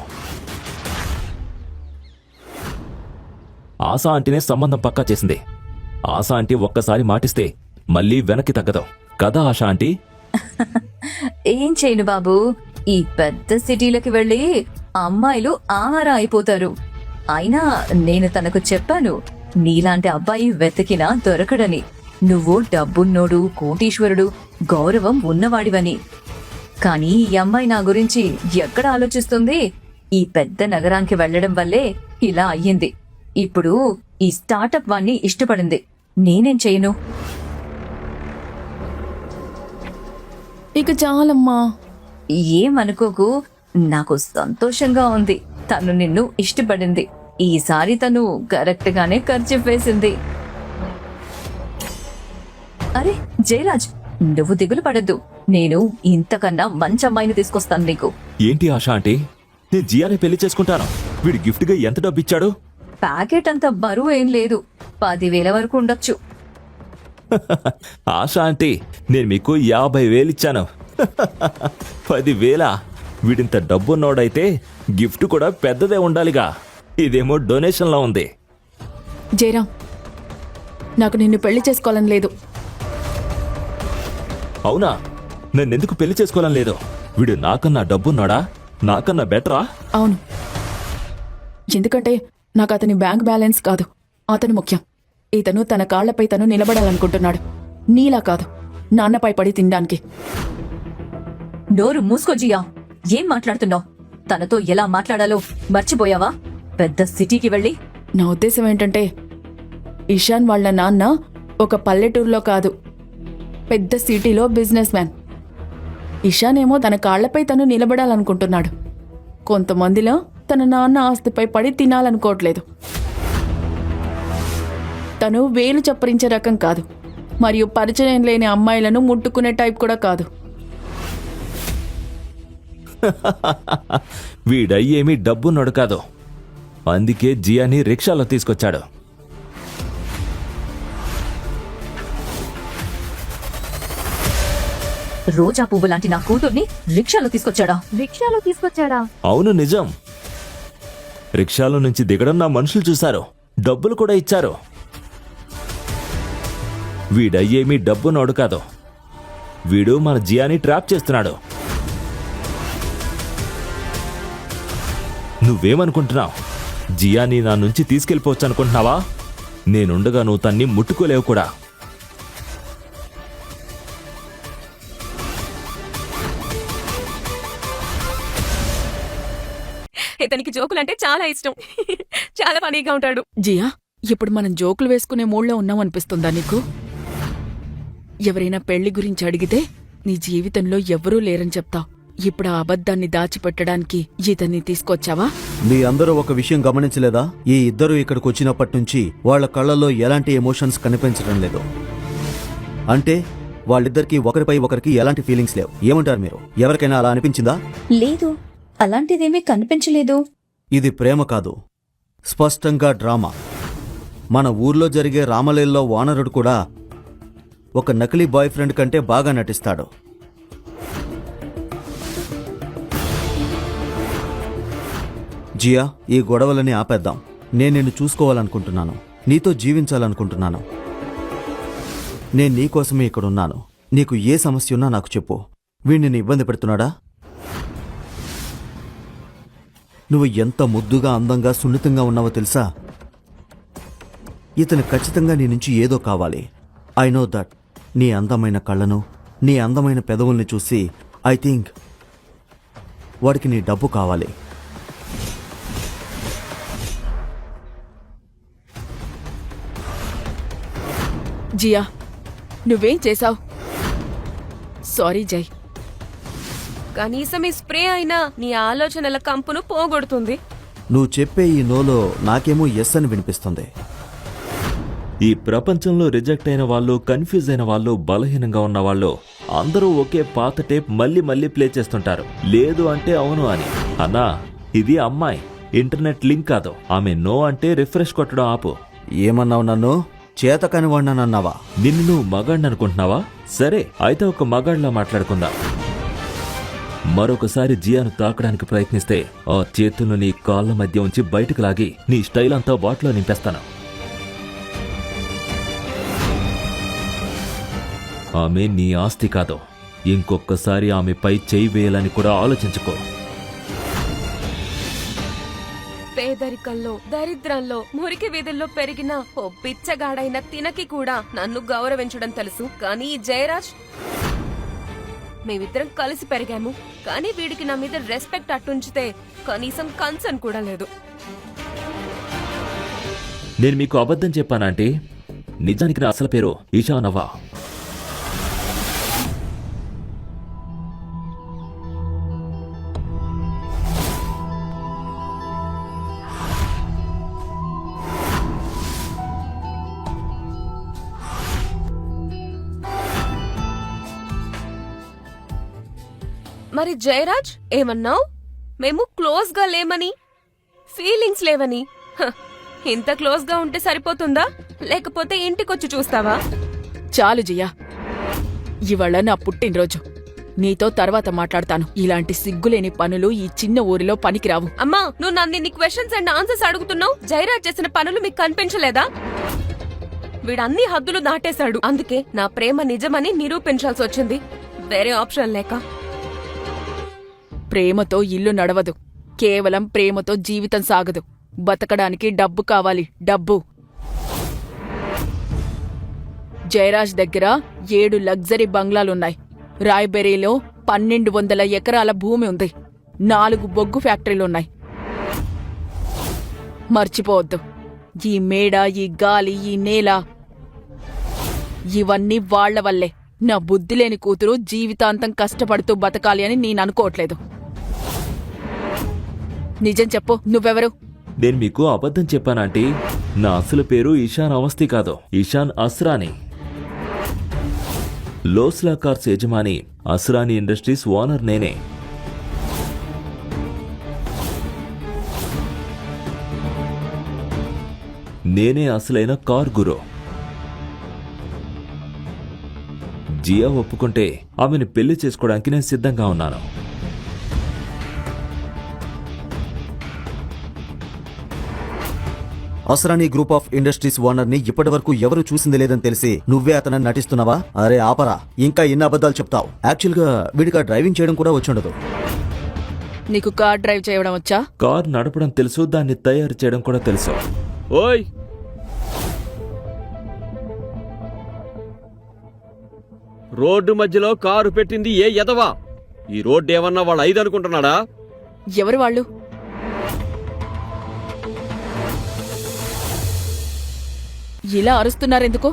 ఆశా ఆంటీనే సంబంధం పక్కా చేసింది. ఆశా ఆంటీ ఒక్కసారి మాటిస్తే మళ్ళీ వెనక్కి తగ్గదు కదా ఆశా ఆంటీ? ఏం చేయను బాబు, ఈ పెద్ద సిటీలకి వెళ్ళి అమ్మాయిలు ఆహారా అయిపోతారు. అయినా నేను తనకు చెప్పాను, నీలాంటి అబ్బాయి వెతికినా దొరకడని. నువ్వు డబ్బున్నోడు, కోటీశ్వరుడు, గౌరవం ఉన్నవాడివని. కానీ ఈ అమ్మాయి నా గురించి ఎక్కడ ఆలోచిస్తుంది? ఈ పెద్ద నగరానికి వెళ్లడం వల్లే ఇలా అయ్యింది. ఇప్పుడు ఈ స్టార్టప్ వాణ్ణి ఇష్టపడింది. నేనేం చేయను? ఇక చాలమ్మా. ఏమనుకోకు, నాకు సంతోషంగా ఉంది. తను నిన్ను ఇష్టపడింది. ఈసారి తను కరెక్ట్ గానే ఖర్చు వేసింది. అరే జయరాజ్, నువ్వు దిగులు పడద్దు. నేను ఇంతకన్నా మంచి అమ్మాయిని తీసుకొస్తాను నీకు. ఏంటి ఆశా ఆంటీ, నేను జియాని పెళ్లి చేసుకుంటాను. వీడు గిఫ్ట్గా ఎంత డబ్బు ఇచ్చాడు? ప్యాకెట్ అంత బరువు ఏం లేదు, 10,000 వరకు ఉండొచ్చు. ఆశా ఆంటీ, నేను మీకు 50,000 ఇచ్చాను. 10,000? వీడింత డబ్బున్నోడైతే గిఫ్ట్ కూడా పెద్దదే ఉండాలిగా. ఇదేమో డొనేషన్లా ఉంది. జయరాం, నాకు నిన్ను పెళ్లి చేసుకోవాలని లేదు. అవునా? నన్నెందుకు పెళ్లి చేసుకోవాలని లేదు? వీడు నాకన్నా డబ్బున్నాడా? నాకన్నా బెటరా? అవును, ఎందుకంటే నాకు అతని బ్యాంక్ బ్యాలెన్స్ కాదు, అతను ముఖ్యం. ఇతను తన కాళ్లపై తను నిలబడాలనుకుంటున్నాడు, నీలా కాదు నాన్నపై పడి తినడానికి. నోరు మూసుకో జియా. ఏం మాట్లాడుతున్నావు? తనతో ఎలా మాట్లాడాలో మర్చిపోయావా? పెద్ద సిటీకి వెళ్ళి. నా ఉద్దేశం ఏంటంటే, ఇషాన్ వాళ్ళ నాన్న ఒక పల్లెటూరులో కాదు, పెద్ద సిటీలో బిజినెస్ మ్యాన్. ఇషాన్ ఏమో తన కాళ్లపై తను నిలబడాలనుకుంటున్నాడు. కొంతమందిలో తన నాన్న ఆస్తిపై పడి తినాలనుకోవట్లేదు. తను వేలు చప్పరించే రకం కాదు, మరియు పరిచయం లేని అమ్మాయిలను ముట్టుకునే టైప్ కూడా కాదు. వీడయ్యేమీ డబ్బున్నాడు కాదు, అందుకే జియాని రిక్షాలో తీసుకొచ్చాడు. రోజా పువ్వు లాంటి నా కూతుర్ని రిక్షాలో తీసుకొచ్చాడా? రిక్షాలో తీసుకొచ్చాడా? అవును, నిజం. రిక్షాలో నుంచి దిగడం నా మనుషులు చూశారు, డబ్బులు కూడా ఇచ్చారు. వీడయ్యేమీ డబ్బున్నాడు కాదు, వీడు మన జియాని ట్రాప్ చేస్తున్నాడు. నువ్వేమనుకుంటున్నావు? జియాని నా నుంచి తీసుకెళ్ళిపోవచ్చు అనుకుంటున్నావా? నేనుండగా నువ్వు తన్ని ముట్టుకోలేవు కూడా. ఇతనికి జోకులంటే చాలా ఇష్టం. చాలా ఫనీగా ఉంటాడు. జియా, ఇప్పుడు మనం జోకులు వేసుకునే మూడ్లో ఉన్నామనిపిస్తుందా నీకు? ఎవరైనా పెళ్లి గురించి అడిగితే నీ జీవితంలో ఎవ్వరూ లేరని చెప్తావు. ఇప్పుడు ఆ అబద్ధాన్ని దాచిపెట్టడానికి ఇతన్ని తీసుకొచ్చావా? మీ అందరూ ఒక విషయం గమనించలేదా? ఈ ఇద్దరు ఇక్కడికి వచ్చినప్పటి నుంచి వాళ్ళ కళ్ళల్లో ఎలాంటి ఎమోషన్స్ కనిపించడం లేదు. అంటే వాళ్ళిద్దరికి ఒకరిపై ఒకరికి ఎలాంటి ఫీలింగ్స్ లేవు. ఏమంటారు మీరు? ఎవరికైనా అలా అనిపించిందా? లేదు, అలాంటిదేమీ కనిపించలేదు. ఇది ప్రేమ కాదు, స్పష్టంగా డ్రామా. మన ఊర్లో జరిగే రామలీలలో వానరుడు కూడా ఒక నకిలీ బాయ్ ఫ్రెండ్ కంటే బాగా నటిస్తాడు. జియా, ఈ గొడవలని ఆపేద్దాం. నేను నిన్ను చూసుకోవాలనుకుంటున్నాను, నీతో జీవించాలనుకుంటున్నాను. నేను నీకోసమే ఇక్కడున్నాను. నీకు ఏ సమస్య ఉన్నా నాకు చెప్పు. వీడిని ఇబ్బంది పెడుతున్నాడా? నువ్వు ఎంత ముద్దుగా, అందంగా, సున్నితంగా ఉన్నావో తెలుసా? ఇతను ఖచ్చితంగా నీ నుంచి ఏదో కావాలి. I know that. నీ అందమైన కళ్ళను, నీ అందమైన పెదవుల్ని చూసి ఐ థింక్ వాడికి నీ డబ్బు కావాలి. జియా, నువ్వేం చేశావు? సారీ జై. కనీసం ఈ స్ప్రే అయినా నీ ఆలోచనల కంపును పోగొడుతుంది. నువ్వు చెప్పే ఈ నోలో నాకేమో ఎస్ అని వినిపిస్తుంది. ఈ ప్రపంచంలో రిజెక్ట్ అయిన వాళ్ళు, కన్ఫ్యూజ్ అయిన వాళ్ళు, బలహీనంగా ఉన్న వాళ్ళు అందరూ ఒకే పాత టేప్ మళ్ళీ మళ్ళీ ప్లే చేస్తుంటారు. లేదు అంటే అవును అని. అన్నా, ఇది అమ్మాయి, ఇంటర్నెట్ లింక్ కాదు. ఆమె నో అంటే రిఫ్రెష్ కొట్టడం ఆపు. ఏమన్నావు? నన్ను చేతకాని వాడినన్నావా? నిన్ను నువ్వు మగాడిని అనుకుంటున్నావా? సరే, అయితే ఒక మగాడిలా మాట్లాడుకుందాం. మరొకసారి జియాను తాకడానికి ప్రయత్నిస్తే ఆ చేతులను నీ కాళ్ళ మధ్య ఉంచి బయటకు లాగి నీ స్టైల్ అంతా బాట్లో నింపేస్తాను. ఆమె నీ ఆస్తి కాదు. ఇంకొకసారి ఆమెపై చేయి వేయాలని కూడా ఆలోచించుకో. పేదరికంలో, దరిద్రంలో, మురికి వీధుల్లో పెరిగిన ఓ పిచ్చగాడైన తినకి కూడా నన్ను గౌరవించడం తెలుసు. కానీ ఈ జయరాజ్, మేమిద్దరం కలిసి పెరిగాము, కానీ వీడికి నా మీద రెస్పెక్ట్ అట్టుంచితే కనీసం కన్సర్న్ కూడా లేదు. నేను మీకు అబద్ధం చెప్పానంటే నిజానికి నా అసలు పేరు ఈశానవ్వ. మరి జయరాజ్, ఏమన్నావు? మేము క్లోజ్ గా లేమని, ఫీలింగ్స్ లేవని. హ, ఇంత క్లోజ్ గా ఉంటే సరిపోతుందా? లేకపోతే ఇంటికొచ్చి చూస్తావా? చాలు జియా, ఇవాళ నా పుట్టినరోజు. నీతో తర్వాత మాట్లాడతాను. ఇలాంటి సిగ్గులేని పనులు ఈ చిన్న ఊరిలో పనికిరావు. అమ్మా, నువ్వు నన్ను ఇన్ని క్వశ్చన్స్ అండ్ ఆన్సర్స్ అడుగుతున్నావు. జయరాజ్ చేసిన పనులు మీకు కనిపించలేదా? వీడన్ని హద్దులు దాటేశాడు. అందుకే నా ప్రేమ నిజమని నిరూపించాల్సి వచ్చింది, వేరే ఆప్షన్ లేక. ప్రేమతో ఇల్లు నడవదు, కేవలం ప్రేమతో జీవితం సాగదు. బతకడానికి డబ్బు కావాలి, డబ్బు. జయరాజ్ దగ్గర 7 లగ్జరీ బంగ్లాలున్నాయి. రాయ్బెరీలో 1200 ఎకరాల భూమి ఉంది. 4 బొగ్గు ఫ్యాక్టరీలున్నాయి. మర్చిపోవద్దు, ఈ మేడ, ఈ గాలి, ఈ నేల ఇవన్నీ వాళ్ల వల్లే. నా బుద్ధిలేని కూతురు జీవితాంతం కష్టపడుతూ బతకాలి అని నేననుకోవట్లేదు. నిజం చెప్పు, నువ్వెవరు? నేను మీకు అబద్ధం చెప్పానంటీ. నా అసలు పేరు ఇషాన్ అవస్థి కాదు, ఇషాన్ అస్రానీ. లోస్లా కార్స్ యజమాని, అస్రానీ ఇండస్ట్రీస్ ఓనర్ నేనే. నేనే అసలైన కార్ గురు. జియా ఒప్పుకుంటే ఆమెను పెళ్లి చేసుకోవడానికి నేను సిద్ధంగా ఉన్నాను. Asrani group of industries owner ని ఇప్పటి వరకు ఎవరు చూసింది లేదని తెలిసి నువ్వే అతనని నటిస్తున్నావా? అరే ఆపరా, ఇంకా ఎన్ని అబద్ధాలు చెప్తావు? యాక్చువల్ గా వీడికి డ్రైవింగ్ చేయడం కూడా వచ్చుండదు. నీకు కార్ డ్రైవ్ చేయడం వచ్చా? కార్ నడపడం తెలుసు, దాన్ని తయారు చేయడం కూడా తెలుసు. ఓయ్, రోడ్డు మధ్యలో కారు పెట్టింది ఏ ఎదవా? ఈ రోడ్డు ఏమన్నా వాళ్ళు 5 అనుకుంటున్నాడా? ఎవరు వాళ్ళు? ఇలా అరుస్తున్నారెందుకు?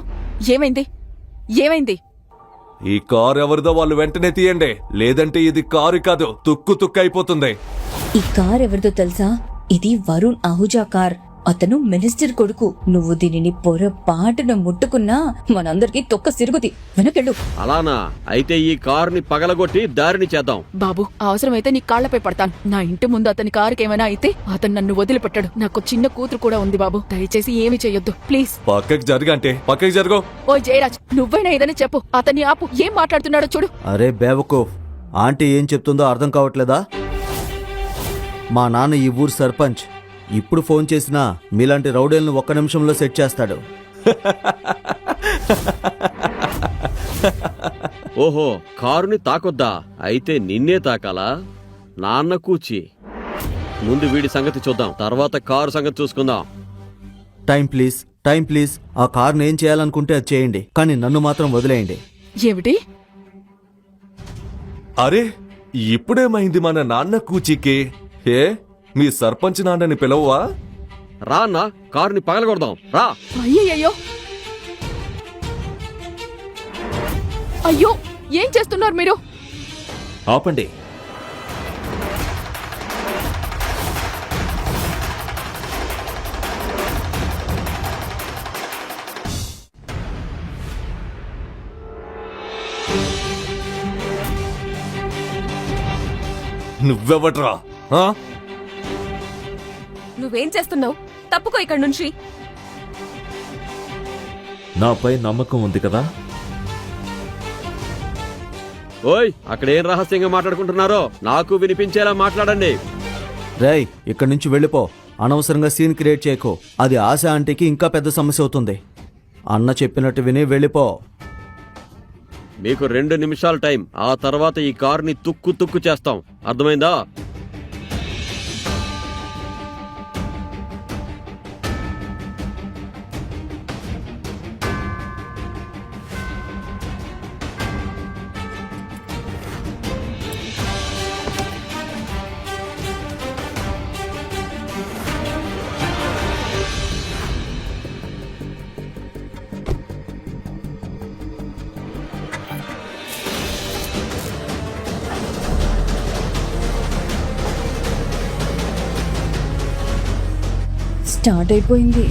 ఏమైంది? ఏమైంది? ఈ కారు ఎవరిదో వాళ్ళు వెంటనే తీయండి, లేదంటే ఇది కారు కాదు, తుక్కు తుక్కు అయిపోతుంది. ఈ కార్ ఎవరిదో తెలుసా? ఇది వరుణ్ అహూజా కార్. అతను మినిస్టర్ కొడుకు. నువ్వు దీనిని పొరపాటున ముట్టుకున్నా మనందరికీ తొక్క సిరుగుతి. వెనకెళ్ళు. అలానా? అయితే ఈ కారుని పగలగొట్టి దారిని చేద్దాం. బాబు, అవసరమైతే నీ కాళ్లపై పడతాను. నా ఇంటి ముందు అతని కారుకేమైనా అయితే అతను నన్ను వదిలిపెట్టాడు. నాకు చిన్న కూతురు కూడా ఉంది బాబు, దయచేసి ఏమి చెయ్యొద్దు ప్లీజ్. పక్కకి జరగంటే పక్కకి జరగో. ఓ జయరాజ్, నువ్వైనా ఏదని చెప్పు. అతన్ని ఆపు. ఏం మాట్లాడుతున్నాడో చూడు. అరే బేవకూఫ్, ఆంటీ ఏం చెప్తుందో అర్థం కావట్లేదా? మా నాన్న ఈ ఊరు సర్పంచ్. ఇప్పుడు ఫోన్ చేసినా మీలాంటి రౌడీలను 1 నిమిషంలో సెట్ చేస్తాడు. ఓహో, కారుని తాకొద్దా? అయితే నిన్నే తాకాలా? నాన్న కూచి. ముందు వీడి సంగతి చూద్దాం, తర్వాత కారు సంగతి చూసుకుందాం. Time please, time please. ఆ కార్ని ఏం చేయాలనుకుంటే అది చేయండి, కానీ నన్ను మాత్రం వదిలేయండి. ఏమిటి? అరే, ఇప్పుడేమైంది మన నాన్న కూచికి? ఏ, మీ సర్పంచ్ నాన్నని పిలవవా? రా అన్నా, కారుని పగలగొడదాం రా. అయ్యయ్యో, అయ్యో, ఏం చేస్తున్నారు మీరు? ఆపండి. నువ్వెవట్రా? నువ్వేం చేస్తున్నావు? తప్పుకో ఇక్కడి నుంచి. నాపై నమ్మకం ఉంది కదా? ఓయ్, అక్కడేం రహస్యంగా మాట్లాడుకుంటున్నారో నాకు వినిపించేలా మాట్లాడండి. రేయ్, ఇక్కడి నుంచి వెళ్ళిపో. అనవసరంగా సీన్ క్రియేట్ చేయకు. అది ఆశ ఆంటీకి ఇంకా పెద్ద సమస్య అవుతుంది. అన్న చెప్పినట్టు విని వెళ్ళిపో. మీకు 2 నిమిషాల టైం. ఆ తర్వాత ఈ కారుని తుక్కు తుక్కు చేస్తాం, అర్థమైందా? స్టార్ట్ అయిపోయింది.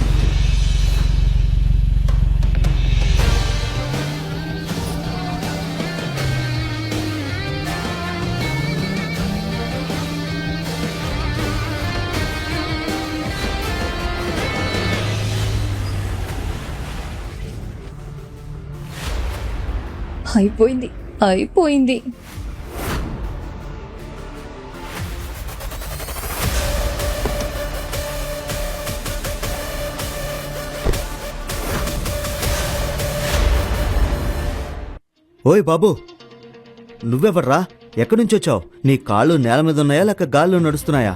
అయిపోయింది. ఓయ్ బాబు, నువ్వెవర్రా? ఎక్కడి నుంచి వచ్చావు? నీ కాళ్ళు నేల మీద ఉన్నాయా లేక గాల్లో నడుస్తున్నాయా?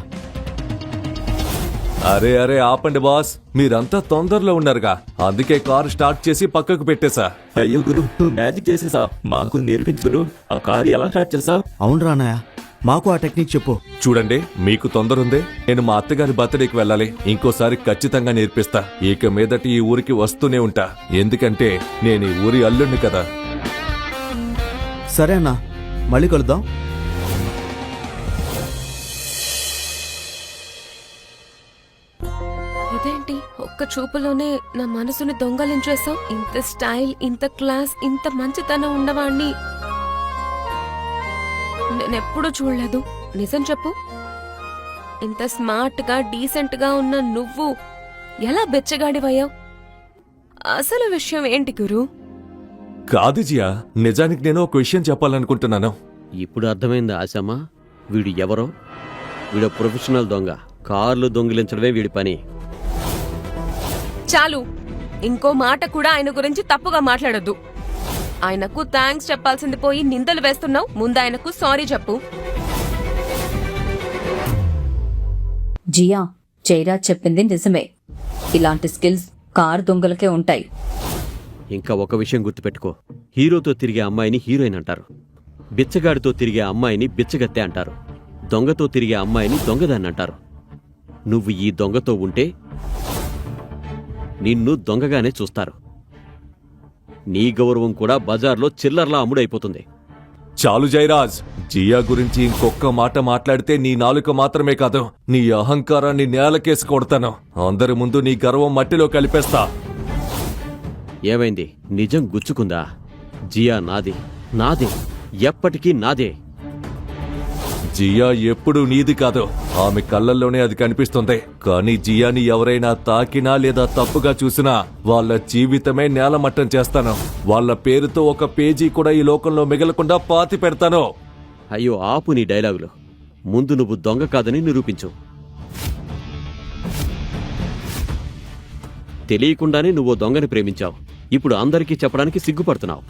అరే అరే ఆపండి బాస్, మీరంతా తొందరలో ఉన్నారుగా, అందుకే కారు స్టార్ట్ చేసి పక్కకు పెట్టేశా. అయ్యో గురు, నువ్వు మ్యాజిక్ చేసేసా, మాకు నేర్పించు గురు. ఆ కారు ఎలా స్టార్ట్ చేసా? అవును రానయ్య, మాకు ఆ టెక్నిక్ చెప్పు. చూడండి, మీకు తొందర ఉంది, నేను మా అత్తగారి బర్త్డేకి వెళ్ళాలి. ఇంకోసారి ఖచ్చితంగా నేర్పిస్తా. ఇక మీదటి ఈ ఊరికి వస్తూనే ఉంటా, ఎందుకంటే నేను ఈ ఊరి అల్లుడిని కదా. సరే అన్నా, మళ్ళీ కలుద్దాం. ఇదేంటి, ఒక్క చూపులోనే నా మనసుని దొంగలించేసావు? ఇంత స్టైల్, ఇంత క్లాస్, ఇంత మంచితనం ఉన్నవాణ్ణి నేనెప్పుడూ చూడలేదు. నిజం చెప్పు, ఇంత స్మార్ట్ గా డీసెంట్ గా ఉన్న నువ్వు ఎలా బెచ్చగాడివయ్యావు? అసలు విషయం ఏంటి గురు? కాదు జియా, నిజానికి నేను ఒక విషయం చెప్పాలనుకుంటున్నాను. ఇప్పుడు అర్థమైందా ఆశమ్మా? వీడు ఎవరో? వీడు ప్రొఫెషనల్ దొంగ. కార్లు దొంగిలించడమే వీడి పని. చాలు, ఇంకో మాట కూడా ఆయన గురించి తప్పుగా మాట్లాడొద్దు. ఆయనకు థ్యాంక్స్ చెప్పాల్సింది పోయి నిందలు వేస్తున్నావు. ముందు ఆయనకు సారీ చెప్పు. జియా, జయరాజ్ చెప్పింది నిజమే. ఇలాంటి స్కిల్స్ కార్ దొంగలకే ఉంటాయి. ఇంకా ఒక విషయం గుర్తుపెట్టుకో, హీరోతో తిరిగే అమ్మాయిని హీరోయిన్ అంటారు, బిచ్చగాడితో తిరిగే అమ్మాయిని బిచ్చగత్తె అంటారు, దొంగతో తిరిగే అమ్మాయిని దొంగదాన్ని అంటారు. నువ్వు ఈ దొంగతో ఉంటే నిన్ను దొంగగానే చూస్తారు. నీ గౌరవం కూడా బజార్లో చిల్లర్లా అమ్ముడైపోతుంది. చాలు జయరాజ్, జియా గురించి ఇంకొక్క మాట మాట్లాడితే నీ నాలుక మాత్రమే కాదు, నీ అహంకారాన్ని నేలకేసి కొడతాను. అందరి ముందు నీ గర్వం మట్టిలో కలిపేస్తా. ఏమైంది? నిజం గుచ్చుకుందా? జియా నాది, నాదే, ఎప్పటికీ నాదే. జియా ఎప్పుడూ నీది కాదు, ఆమె కళ్ళల్లోనే అది కనిపిస్తుంది. కానీ జియాని ఎవరైనా తాకినా లేదా తప్పుగా చూసినా వాళ్ళ జీవితమే నేలమట్టం చేస్తాను. వాళ్ళ పేరుతో ఒక పేజీ కూడా ఈ లోకంలో మిగలకుండా పాతి పెడతాను. అయ్యో ఆపు నీ డైలాగులు. ముందు నువ్వు దొంగ కాదని నిరూపించు. తెలియకుండానే నువ్వు దొంగని ప్రేమించావు. ఇప్పుడు అందరికీ చెప్పడానికి సిగ్గుపడుతున్నావు.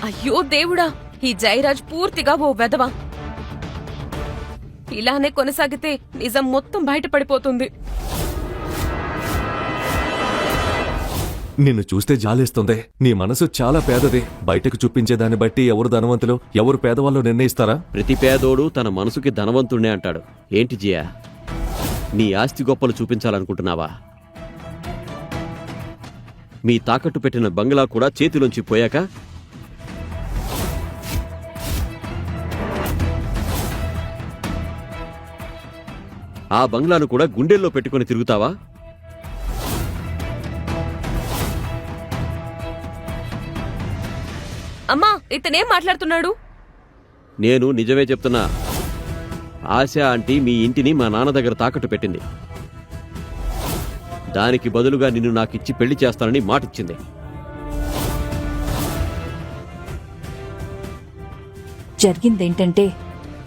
అయ్యో దేవుడా, ఈ జయరాజ్ పూర్తిగా ఓ వెధవ. ఇలానే కొనసాగితే నిజం మొత్తం బయటపడిపోతుంది. నిన్ను చూస్తే జాలేస్తుంది. నీ మనసు చాలా పేదది. బయటకు చూపించేదాన్ని బట్టి ఎవరు ధనవంతులు, ఎవరు పేదవాళ్ళు నిర్ణయిస్తారా? ప్రతి పేదోడు తన మనసుకి ధనవంతుణ్ణే అంటాడు. ఏంటి జియా, నీ ఆస్తి గొప్పలు చూపించాలనుకుంటున్నావా? మీ తాకట్టు పెట్టిన బంగ్లా కూడా చేతిలోంచి పోయాక ఆ బంగ్లాను కూడా గుండెల్లో పెట్టుకుని తిరుగుతావా? అమ్మా, ఇతనేం మాట్లాడుతున్నాడు? నేను నిజమే చెప్తున్నా. ఆశ ఆంటీ మీ ఇంటిని మా నాన్న దగ్గర తాకట్టు పెట్టింది. దానికి బదులుగా నిన్ను నాకిచ్చి పెళ్లి చేస్తానని మాటిచ్చింది. జరిగిందేంటంటే,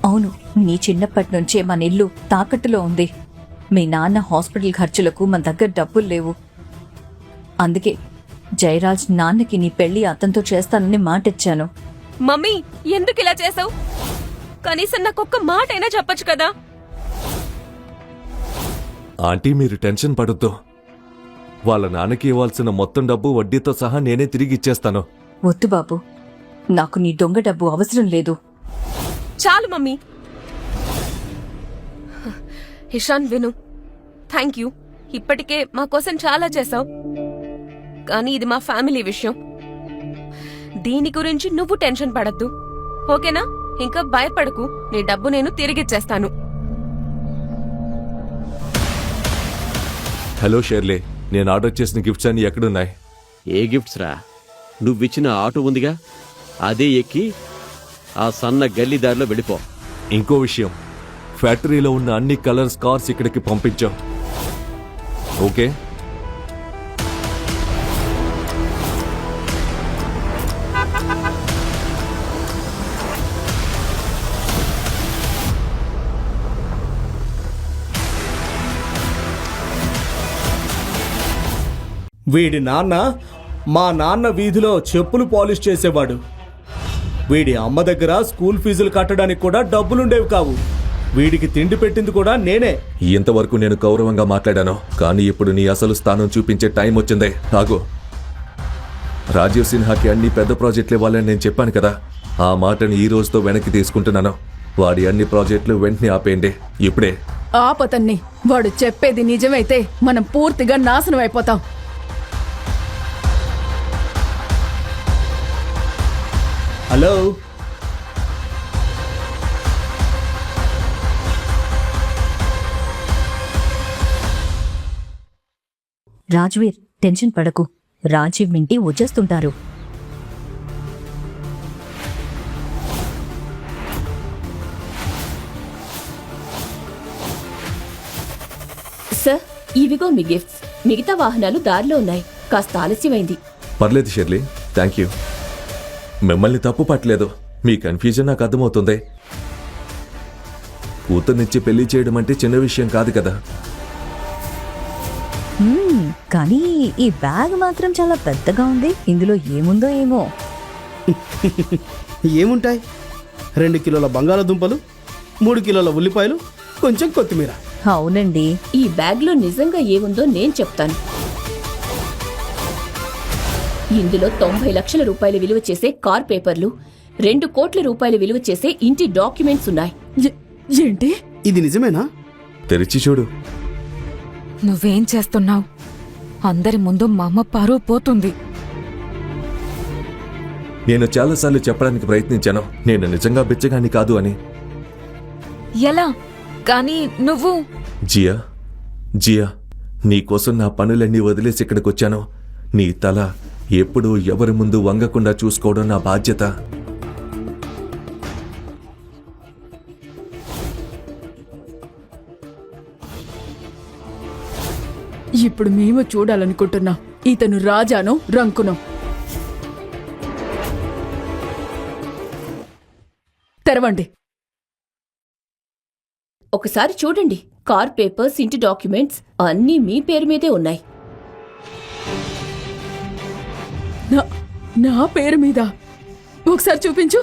అవును, నీ చిన్నప్పటి నుంచే మన ఇల్లు తాకట్టులో ఉంది. మీ నాన్న హాస్పిటల్ ఖర్చులకు మన దగ్గర డబ్బులు లేవు. అందుకే జయరాజ్ నాన్నకి నీ పెళ్లి అతనితో చేస్తానని మాటిచ్చాను. మమ్మీ, ఎందుకు ఇలా చేసావు? కనీసం నాకొక్క మాట అయినా చెప్పొచ్చు కదా. ఆంటీ, మీరు టెన్షన్ పడొద్దు. వాళ్ళ నాన్నకి ఇవ్వాల్సిన మొత్తం డబ్బు వడ్డీతో సహా నేనే తిరిగి ఇచ్చేస్తాను. వద్దు బాబు, నాకు నీ దొంగ డబ్బు అవసరం లేదు. చాలు మమ్మీ. ఇషాన్, విను, థ్యాంక్ యూ. ఇప్పటికే మా కోసం చాలా చేసావు. కానీ ఇది మా ఫ్యామిలీ విషయం. దీని గురించి నువ్వు టెన్షన్ పడద్దు, ఓకేనా? ఇంకా భయపడకు. నీ డబ్బు నేను తిరిగిచ్చేస్తాను. హలో షెర్లీ, నేను ఆర్డర్ చేసిన గిఫ్ట్స్ అన్ని ఎక్కడున్నాయి? ఏ గిఫ్ట్స్ రా? నువ్విచ్చిన ఆటో ఉందిగా, అదే ఎక్కి ఆ సన్న గల్లీదారిలో వెళ్ళిపో. ఇంకో విషయం, ఫ్యాక్టరీలో ఉన్న అన్ని కలర్స్ కార్స్ ఇక్కడికి పంపించాం, ఓకే? వీడి నాన్న మా నాన్న వీధిలో చెప్పులు పాలిష్ చేసేవాడు. వీడి అమ్మ దగ్గర స్కూల్ ఫీజులు కట్టడానికి కూడా డబ్బులుండేవి కావు. వీడికి తిండి పెట్టింది కూడా నేనే. ఇంతవరకు నేను గౌరవంగా మాట్లాడాను, కానీ ఇప్పుడు నీ అసలు స్థానం చూపించే టైం వచ్చిందే. ఆగు. రాజీవ్ సిన్హాకి అన్ని పెద్ద ప్రాజెక్టులు ఇవ్వాలని నేను చెప్పాను కదా, ఆ మాటని ఈ రోజుతో వెనక్కి తీసుకుంటున్నాను. వాడి అన్ని ప్రాజెక్టులు వెంటనే ఆపేయండి ఇప్పుడే. ఆపతన్ని. వాడు చెప్పేది నిజమైతే మనం పూర్తిగా నాశనం అయిపోతాం. హలో, రాజ్వీర్, టెన్షన్ పడకు. రాజీవ్ మింటి వచ్చేస్తుంటారు. సార్, ఇవిగో మీ గిఫ్ట్స్. మిగతా వాహనాలు దారిలో ఉన్నాయి. కాస్త ఆలస్యమైంది. పర్లేదు షెర్లీ, థ్యాంక్ యూ. మిమ్మల్ని తప్పు పట్టలేదు. మీ కన్ఫ్యూజన్ నాకు అర్థమవుతుంది. కూతుర్నిచ్చి పెళ్లి చేయడం అంటే చిన్న విషయం కాదు కదా. కానీ ఈ బ్యాగ్ మాత్రం చాలా పెద్దగా ఉంది. ఇందులో ఏముందో ఏమో. ఏముంటాయి? 2 కిలోల బంగాళాదుంపలు, 3 కిలోల ఉల్లిపాయలు, కొంచెం కొత్తిమీర. అవునండి. ఈ బ్యాగ్లో నిజంగా ఏముందో నేను చెప్తాను. ఇందులో 90 లక్షల రూపాయలు విలువ చేసే కార్ పేపర్లు, 2 కోట్ల రూపాయలు విలువ చేసే ఇంటి డాక్యుమెంట్స్ ఉన్నాయి. ఏంటి? ఇది నిజమేనా? తెరిచి చూడు. నువ్వేం చేస్తున్నావు? అందరి ముందు మా అమ్మ పరువు పోతుంది. నేను చాలాసార్లు చెప్పడానికి ప్రయత్నించాను, నేను నిజంగా బిచ్చగాని కాదు అని. ఎలా? కానీ నువ్వు జియా, జియా, నీకోసం నా పనులన్నీ వదిలేసి ఇక్కడికి వచ్చాను. నీ తల ఎప్పుడూ ఎవరి ముందు వంగకుండా చూసుకోవడం నా బాధ్యత. ఇప్పుడు మేము చూడాలనుకుంటున్నాం ఇతను రాజానో రంకునో. తెరవండి. ఒకసారి చూడండి. కార్ పేపర్స్, ఇంటి డాక్యుమెంట్స్ అన్నీ మీ పేరు మీదే ఉన్నాయి. నా పేరు మీద? ఒకసారి చూపించు.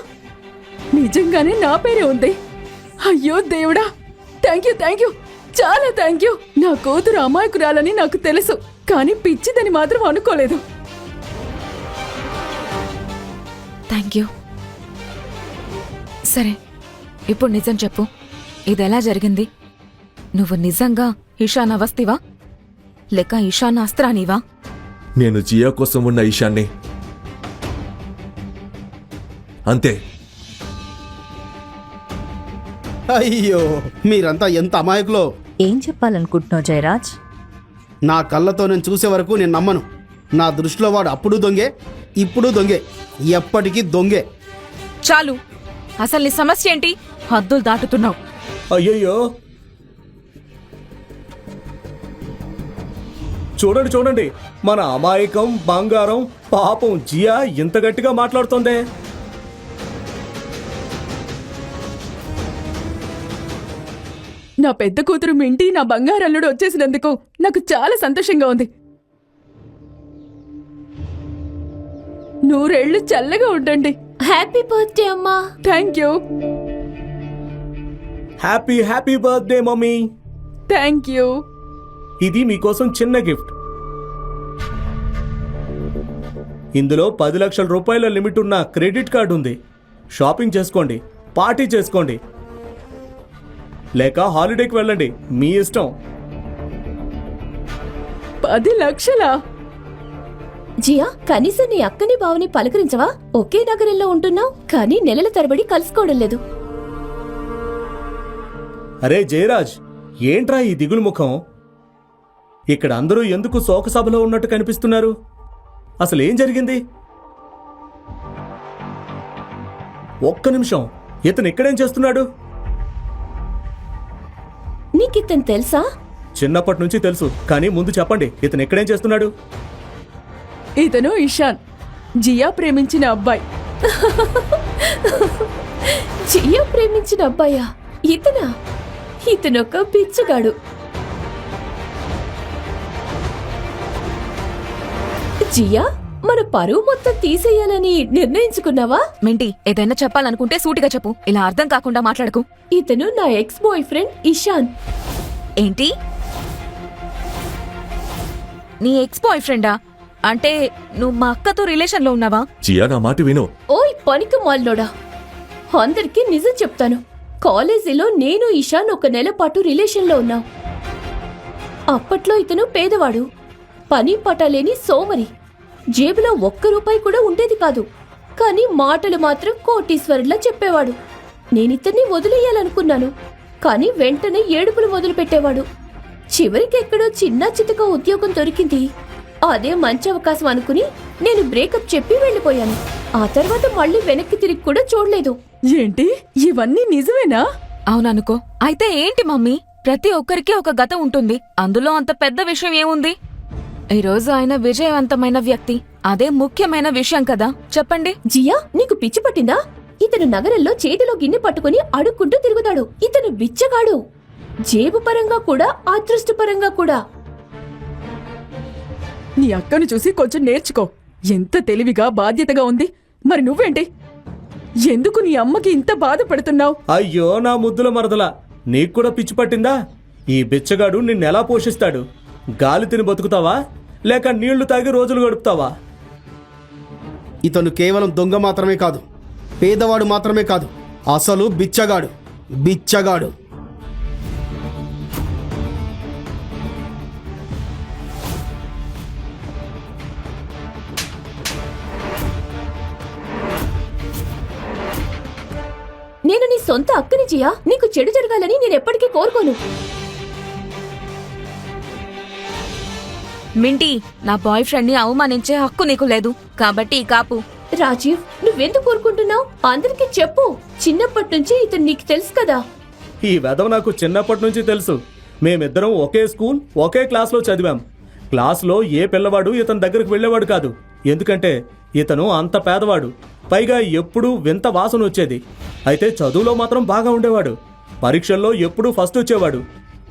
నిజంగానే నా పేరే ఉంది. అయ్యో దేవుడా, థ్యాంక్ యూ, చాలా థ్యాంక్ యూ. నా కూతురు అమాయకురాలని నాకు తెలుసు, కానీ పిచ్చిదని మాత్రం అనుకోలేదు. Thank you. సరే, ఇప్పుడు నిజం చెప్పు. ఇదెలా జరిగింది? నువ్వు నిజంగా ఇషాన్ అవస్థివా లేక ఇషాన్ అస్త్రానివా? నేను జియా కోసం ఉన్న ఈశాన్ని. అంతే. అయ్యో, మీరంతా ఎంత అమాయకులో. ఏం చెప్పాలనుకుంటున్నావు జయరాజ్? నా కళ్ళతో నేను చూసే వరకు నేను నమ్మను. నా దృష్టిలో వాడు అప్పుడు దొంగే, ఇప్పుడు దొంగే, ఎప్పటికీ దొంగే. చాలు. అసలు నీ సమస్య ఏంటి? హద్దులు దాటుతున్నావు. అయ్యయ్యో, చూడండి, మన అమాయకం బంగారం పాపం జియా ఇంత గట్టిగా మాట్లాడుతోందే. నా పెద్ద కూతురు మింటి నా బంగారల్లుడు వచ్చేసినందుకు నాకు చాలా సంతోషంగా ఉంది. నూరేళ్లు చల్లగా ఉండండి. హ్యాపీ బర్త్డే అమ్మా. Thank you. Happy birthday mummy. Thank you. ఇది మీకోసం చిన్న గిఫ్ట్. ఇందులో 10 లక్షల రూపాయల లిమిట్ ఉన్న క్రెడిట్ కార్డు ఉంది. షాపింగ్ చేసుకోండి, పార్టీ చేసుకోండి, లేక హాలిడేకి వెళ్ళండి, మీ ఇష్టం. 10 లక్షలా? జియా, కనీసం నీ అక్కని బావని పలకరించవా? ఒకే నగరంలో ఉంటున్నావు, కానీ నెలల తరబడి కలుసుకోవడం లేదు. అరే జయరాజ్, ఏంట్రా ఈ దిగులు ముఖం? ఇక్కడ అందరూ ఎందుకు శోకసభలో ఉన్నట్టు కనిపిస్తున్నారు? అసలేం జరిగింది? ఒక్క నిమిషం, ఇతను ఇక్కడేం చేస్తున్నాడు? నీకితను తెలుసా? చిన్నప్పటి నుంచి తెలుసు, కానీ ముందు చెప్పండి, ఇతను ఎక్కడేం చేస్తున్నాడు? ఇతను ఇషాన్, జియా ప్రేమించిన అబ్బాయి. జియా ప్రేమించిన అబ్బాయా? ఇతనా? ఇతనొక పిచ్చగాడు. జియా మన పరువు మొత్తం తీసేయాలని నిర్ణయించుకున్నావా? మింటి ఏదైనా చెప్పాలనుకుంటే సూటిగా చెప్పు, ఇలా అర్థం కాకుండా మాట్లాడకు. ఇతను నా ఎక్స్ బాయ్ ఫ్రెండ్ ఇషాన్. ఏంటి, నీ ఎక్స్ బాయ్ ఫ్రెండా? అంటే నువ్వు మా అక్కతో రిలేషన్ లో ఉన్నావా? జియా నా మాట విను. ఓయ్ పనికి మాల్లోడా, అందరికీ నిజం చెప్తాను. కాలేజీలో నేను ఇషాన్ ఒక నెల పాటు రిలేషన్ లో ఉన్నాం. అప్పట్లో ఇతను పేదవాడు, పని పటలేని సోమరి, జేబులో ఒక్క రూపాయి కూడా ఉండేది కాదు. కానీ మాటలు మాత్రం కోటీశ్వరులా చెప్పేవాడు. నేనితన్ని వదిలేయాలనుకున్నాను, కానీ వెంటనే ఏడుపులు మొదలు పెట్టేవాడు. చివరికి ఎక్కడో చిన్న చితక ఉద్యోగం దొరికింది. అదే మంచి అవకాశం అనుకుని నేను బ్రేకప్ చెప్పి వెళ్ళిపోయాను. ఆ తర్వాత మళ్ళీ వెనక్కి తిరిగి కూడా చూడలేదు. ఏంటి, ఇవన్నీ నిజమేనా? అవుననుకో. అయితే ఏంటి మమ్మీ, ప్రతి ఒక్కరికి ఒక గతం ఉంటుంది, అందులో అంత పెద్ద విషయం ఏముంది? ఈ రోజు ఆయన విజయవంతమైన వ్యక్తి, అదే ముఖ్యమైన విషయం కదా. చెప్పండి. జియా, నీకు పిచ్చి పట్టిందా? ఇతను నగరంలో చేతిలో గిన్నె పట్టుకుని అడుక్కుంటూ తిరుగుతాడు. ఇతను బిచ్చగాడు, జేబు పరంగా కూడా అదృష్టపరంగా కూడా. నీ అక్కను చూసి కొంచెం నేర్చుకో. ఎంత తెలివిగా బాధ్యతగా ఉంది. మరి నువ్వేంటి, ఎందుకు నీ అమ్మకి ఇంత బాధపడుతున్నావు? అయ్యో నా ముద్దుల మరదలా, నీకు కూడా పిచ్చి పట్టిందా? ఈ బిచ్చగాడు నిన్నెలా పోషిస్తాడు? గాలి తిని బతుకుతావా, లేక నీళ్లు తాగి రోజులు గడుపుతావా? ఇతను కేవలం దొంగ మాత్రమే కాదు, పేదవాడు మాత్రమే కాదు, అసలు బిచ్చగాడు. బిచ్చగాడు. నేను నీ సొంత అక్కని జియా. నీకు చెడు జరగాలని నేనెప్పటికీ కోరుకోను. మింటి, నా బాయ్ ఫ్రెండ్ ని అవమానించే హక్కు నీకు లేదు, కాబట్టి ఈ కాపు. రాజీవ్, నువ్వెందుకు కోరుకుంటున్నావు? అందరికీ చెప్పు. చిన్నప్పటి నుంచి ఇతను నీకు తెలుసు కదా. ఈ వెధవ నాకు చిన్నప్పటి నుంచి తెలుసు. మేమిద్దరం ఒకే స్కూల్, ఒకే క్లాస్లో చదివాం. క్లాస్లో ఏ పిల్లవాడు ఇతని దగ్గరకు వెళ్ళేవాడు కాదు, ఎందుకంటే ఇతను అంత పేదవాడు. పైగా ఎప్పుడూ వింత వాసన వచ్చేది. అయితే చదువులో మాత్రం బాగా ఉండేవాడు, పరీక్షల్లో ఎప్పుడూ ఫస్ట్ వచ్చేవాడు.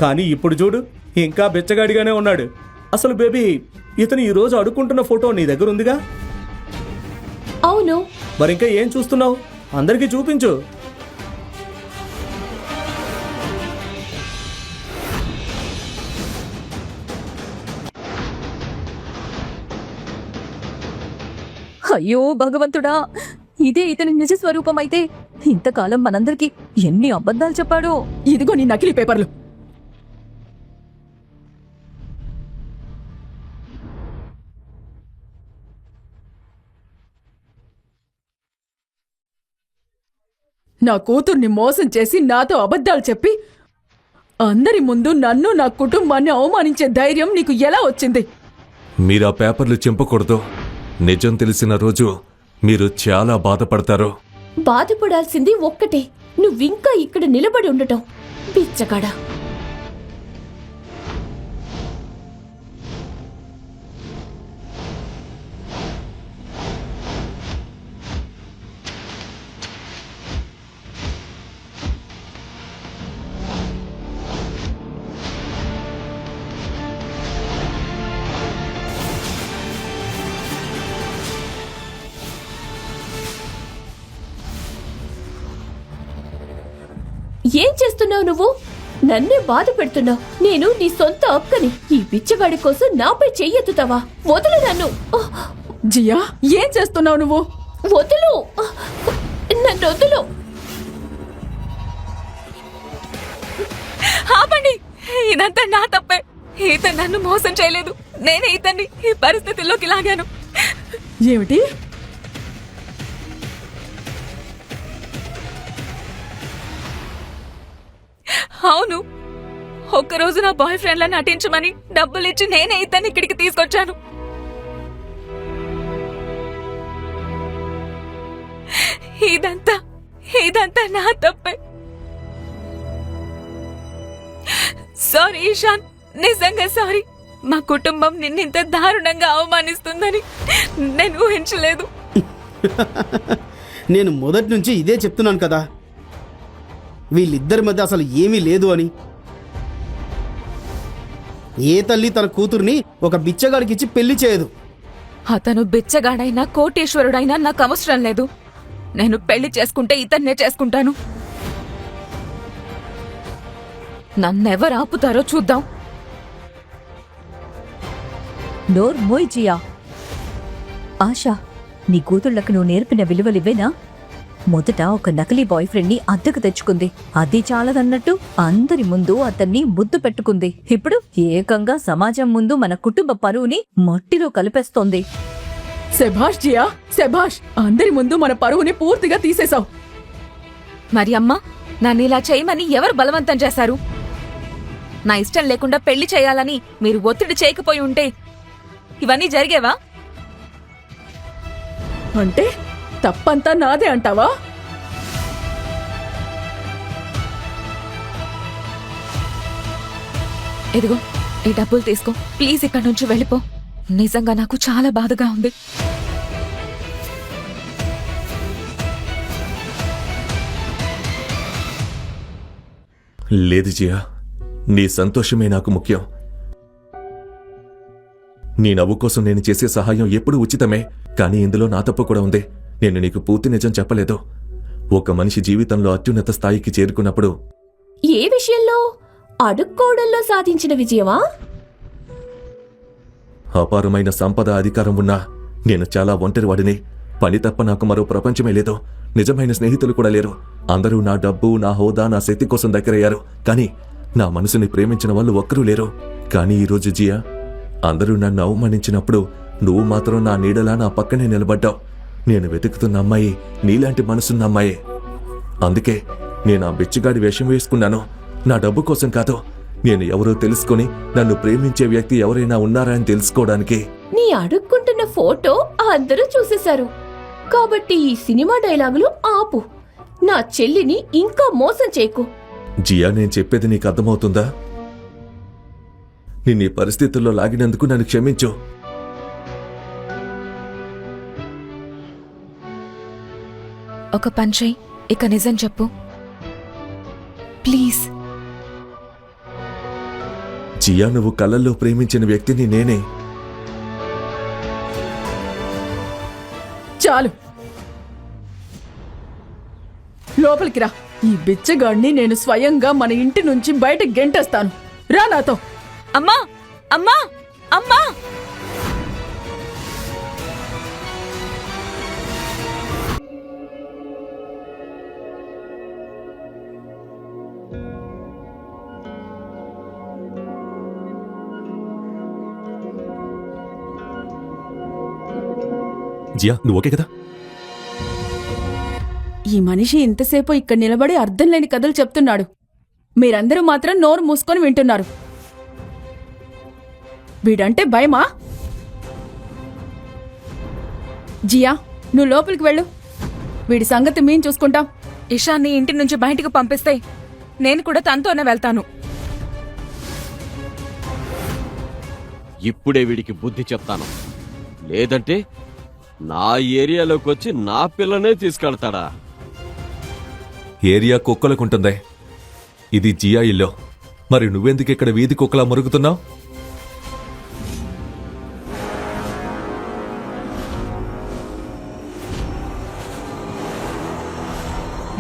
కానీ ఇప్పుడు చూడు, ఇంకా బిచ్చగాడిగానే ఉన్నాడు. అసలు బేబీ, ఇతను ఈ రోజు అడుక్కుంటున్న ఫోటో నీ దగ్గర ఉందిగా? అవును. మరింకా ఏం చూస్తున్నావు? అందరికీ చూపించు. అయ్యో భగవంతుడా, ఇదే ఇతని నిజ స్వరూపం అయితే ఇంతకాలం మనందరికీ ఎన్ని అబద్ధాలు చెప్పాడో. ఇదిగో నీ నకిలీ పేపర్లు. నా కూతుర్ని మోసం చేసి నాతో అబద్ధాలు చెప్పి అందరి ముందు నన్ను నా కుటుంబాన్ని అవమానించే ధైర్యం నీకు ఎలా వచ్చింది? మీరు ఆ పేపర్లు చింపకూడదు. నిజం తెలిసిన రోజు మీరు చాలా బాధపడతారు. బాధపడాల్సింది ఒక్కటే, నువ్వింకా ఇక్కడ నిలబడి ఉండటం. పిచ్చగాడా. ఏం చేస్తున్నావు నువ్వు? నన్నే బాధ పెడుతున్నావు. నేను నీ సొంత అక్కని. ఈ బిచ్చగాడి కోసం నాపై చెయ్యెత్తుతావా? వదులు నన్ను. జియా, ఏం చేస్తున్నావు నువ్వు? వదులు, నన్ను వదులు. ఆపండి, ఇదంతా నా తప్పే. ఇతను నన్ను మోసం చేయలేదు, నేనే ఇతన్ని ఈ పరిస్థితుల్లోకి లాగాను. ఏమిటి? అవును, ఒక్కరోజు నా బాయ్ ఫ్రెండ్ లా నటించమని డబ్బులు ఇచ్చి నేనే ఇతన్ని ఇక్కడికి తీసుకొచ్చాను. ఇదంతా నా తప్పే. సారీ ఇషాన్, నిజంగా సారీ. మా కుటుంబం నిన్నింత దారుణంగా అవమానిస్తుందని నేను ఊహించలేదు. నేను మొదటి నుంచి ఇదే చెప్తున్నాను కదా, వీళ్ళిద్దరి మధ్య అసలు ఏమీ లేదు అని. ఏ తల్లి తన కూతుర్ని ఒక బిచ్చగాడికిచ్చి పెళ్లి చేయదు. అతను బిచ్చగాడైనా కోటేశ్వరుడైనా నాకు అవసరం లేదు. నేను పెళ్లి చేసుకుంటే ఇతన్నే చేసుకుంటాను. నన్నెవరు ఆపుతారో చూద్దాం. నోర్ మోయ్ జియా. ఆశా, నీ కూతుళ్లకు నువ్వు నేర్పిన విలువలివేనా? మొదట ఒక నకిలీ బాయ్ ఫ్రెండ్ ని అద్దెకు తెచ్చుకుంది. అది చాలదన్నట్టు అందరి ముందు అతన్ని ముద్దు పెట్టుకుంది. ఇప్పుడు ఏకంగా సమాజం ముందు మన కుటుంబ పరువుని మట్టిలో కలిపేస్తోంది. శభాష్ జియా, శభాష్. అందరి ముందు మన పరువుని పూర్తిగా తీసేశావు. మరి అమ్మా, నన్ను ఇలా చేయమని ఎవరు బలవంతం చేశారు? నా ఇష్టం లేకుండా పెళ్లి చేయాలని మీరు ఒత్తిడి చేయకపోయి ఉంటే ఇవన్నీ జరిగేవా? అంటే తప్పంతా నాదే అంటావా? ఇదిగో ఈ డబ్బులు తీసుకో. ప్లీజ్ ఇక్కడి నుంచి వెళ్ళిపో. నిజంగా నాకు చాలా బాధగా ఉంది. లేదు జియా, నీ సంతోషమే నాకు ముఖ్యం. నీ నవ్వు కోసం నేను చేసే సహాయం ఎప్పుడూ ఉచితమే. కానీ ఇందులో నా తప్పు కూడా ఉంది. నేను నీకు పూర్తి నిజం చెప్పలేదు. ఒక మనిషి జీవితంలో అత్యున్నత స్థాయికి చేరుకున్నప్పుడు ఏ విషయంలో? అడుక్కోవడంలో సాధించిన విజయమా? అపారమైన సంపద, అధికారం ఉన్నా నేను చాలా ఒంటరివాడిని. పని తప్ప నాకు మరో ప్రపంచమే లేదు. నిజమైన స్నేహితులు కూడా లేరు. అందరూ నా డబ్బు, నా హోదా, నా శక్తి కోసం దగ్గరయ్యారు. కానీ నా మనసుని ప్రేమించిన వాళ్ళు ఒక్కరూ లేరు. కానీ ఈరోజు జియా, అందరూ నన్ను అవమానించినప్పుడు నువ్వు మాత్రం నా నీడలా నా పక్కనే నిలబడ్డావు. నేను వెతుకుతున్న అమ్మాయి నీలాంటి మనసున్న అమ్మాయే. అందుకే నేను ఆ బిచ్చగాడి వేషం వేసుకున్నాను. నా డబ్బు కోసం కాదు, నేను ఎవరో తెలుసుకొని నన్ను ప్రేమించే వ్యక్తి ఎవరైనా ఉన్నారా అని తెలుసుకోవడానికి. నీ అడుక్కుంటున్న ఫోటో అందరూ చూసేశారు. కాబట్టి ఈ సినిమా డైలాగులు ఆపు. నా చెల్లిని ఇంకా మోసం చేయకు. జియా, నేను చెప్పేది నీకు అర్థమవుతుందా? నిన్ను ఈ పరిస్థితుల్లో లాగినందుకు నన్ను క్షమించు. ఒక పని చెయ్యి, ఇక నిజం చెప్పు ప్లీజ్. జియా, నువ్వు కలల్లో ప్రేమించిన వ్యక్తిని నేనే. చాలు, లోపలికి రా. ఈ బిచ్చగాడిని నేను స్వయంగా మన ఇంటి నుంచి బయట గెంటేస్తాను. రా నాతో. అమ్మా, అమ్మా, అమ్మా! జియా, నువ్వు ఓకే కదా? ఈ మనిషి ఇంతసేపు ఇక్కడ నిలబడి అర్థం లేని కథలు చెప్తున్నాడు. మీరందరూ మాత్రం నోరు మూసుకొని వింటున్నారు. వీడంటే భయమా? జియా, నువ్వు లోపలికి వెళ్ళు. వీడి సంగతి మేం చూసుకుంటాం. ఇషాన్ని ఇంటి నుంచి బయటికి పంపిస్తే నేను కూడా తనతోనే వెళ్తాను. ఇప్పుడే వీడికి బుద్ధి చెప్తాను. లేదంటే నా ఏరియాలోకి వచ్చి నా పిల్లనే తీసుకెళ్తాడా? ఏరియా కుక్కలకుంటుందే, ఇది జియా ఇల్లు. మరి నువ్వెందుకు ఇక్కడ వీధి కుక్కలా మరుగుతున్నావు?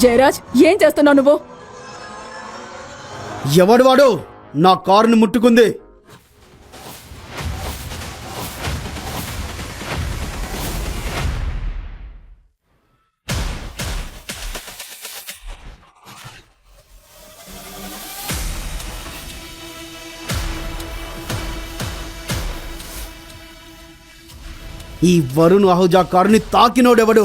జయరాజ్, ఏం చేస్తున్నావు నువ్వు? ఎవడు వాడు నా కారుని ముట్టుకుంది? ఈ వరుణ్ అహుజా కారుని తాకినోడెవడు?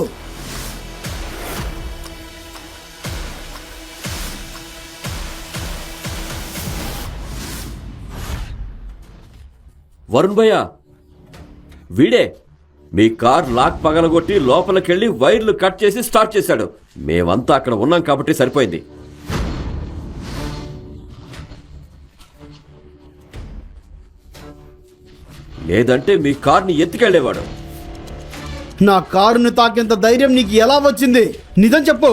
వరుణ్ భయ్య, వీడే మీ కార్ లాక్ పగలగొట్టి లోపలికెళ్ళి వైర్లు కట్ చేసి స్టార్ట్ చేశాడు. మేమంతా అక్కడ ఉన్నాం కాబట్టి సరిపోయింది. లేదంటే మీ కార్ని ఎత్తుకెళ్లేవాడు. నా కారుని తాకేంత ధైర్యం నీకు ఎలా వచ్చింది? నిజం చెప్పు,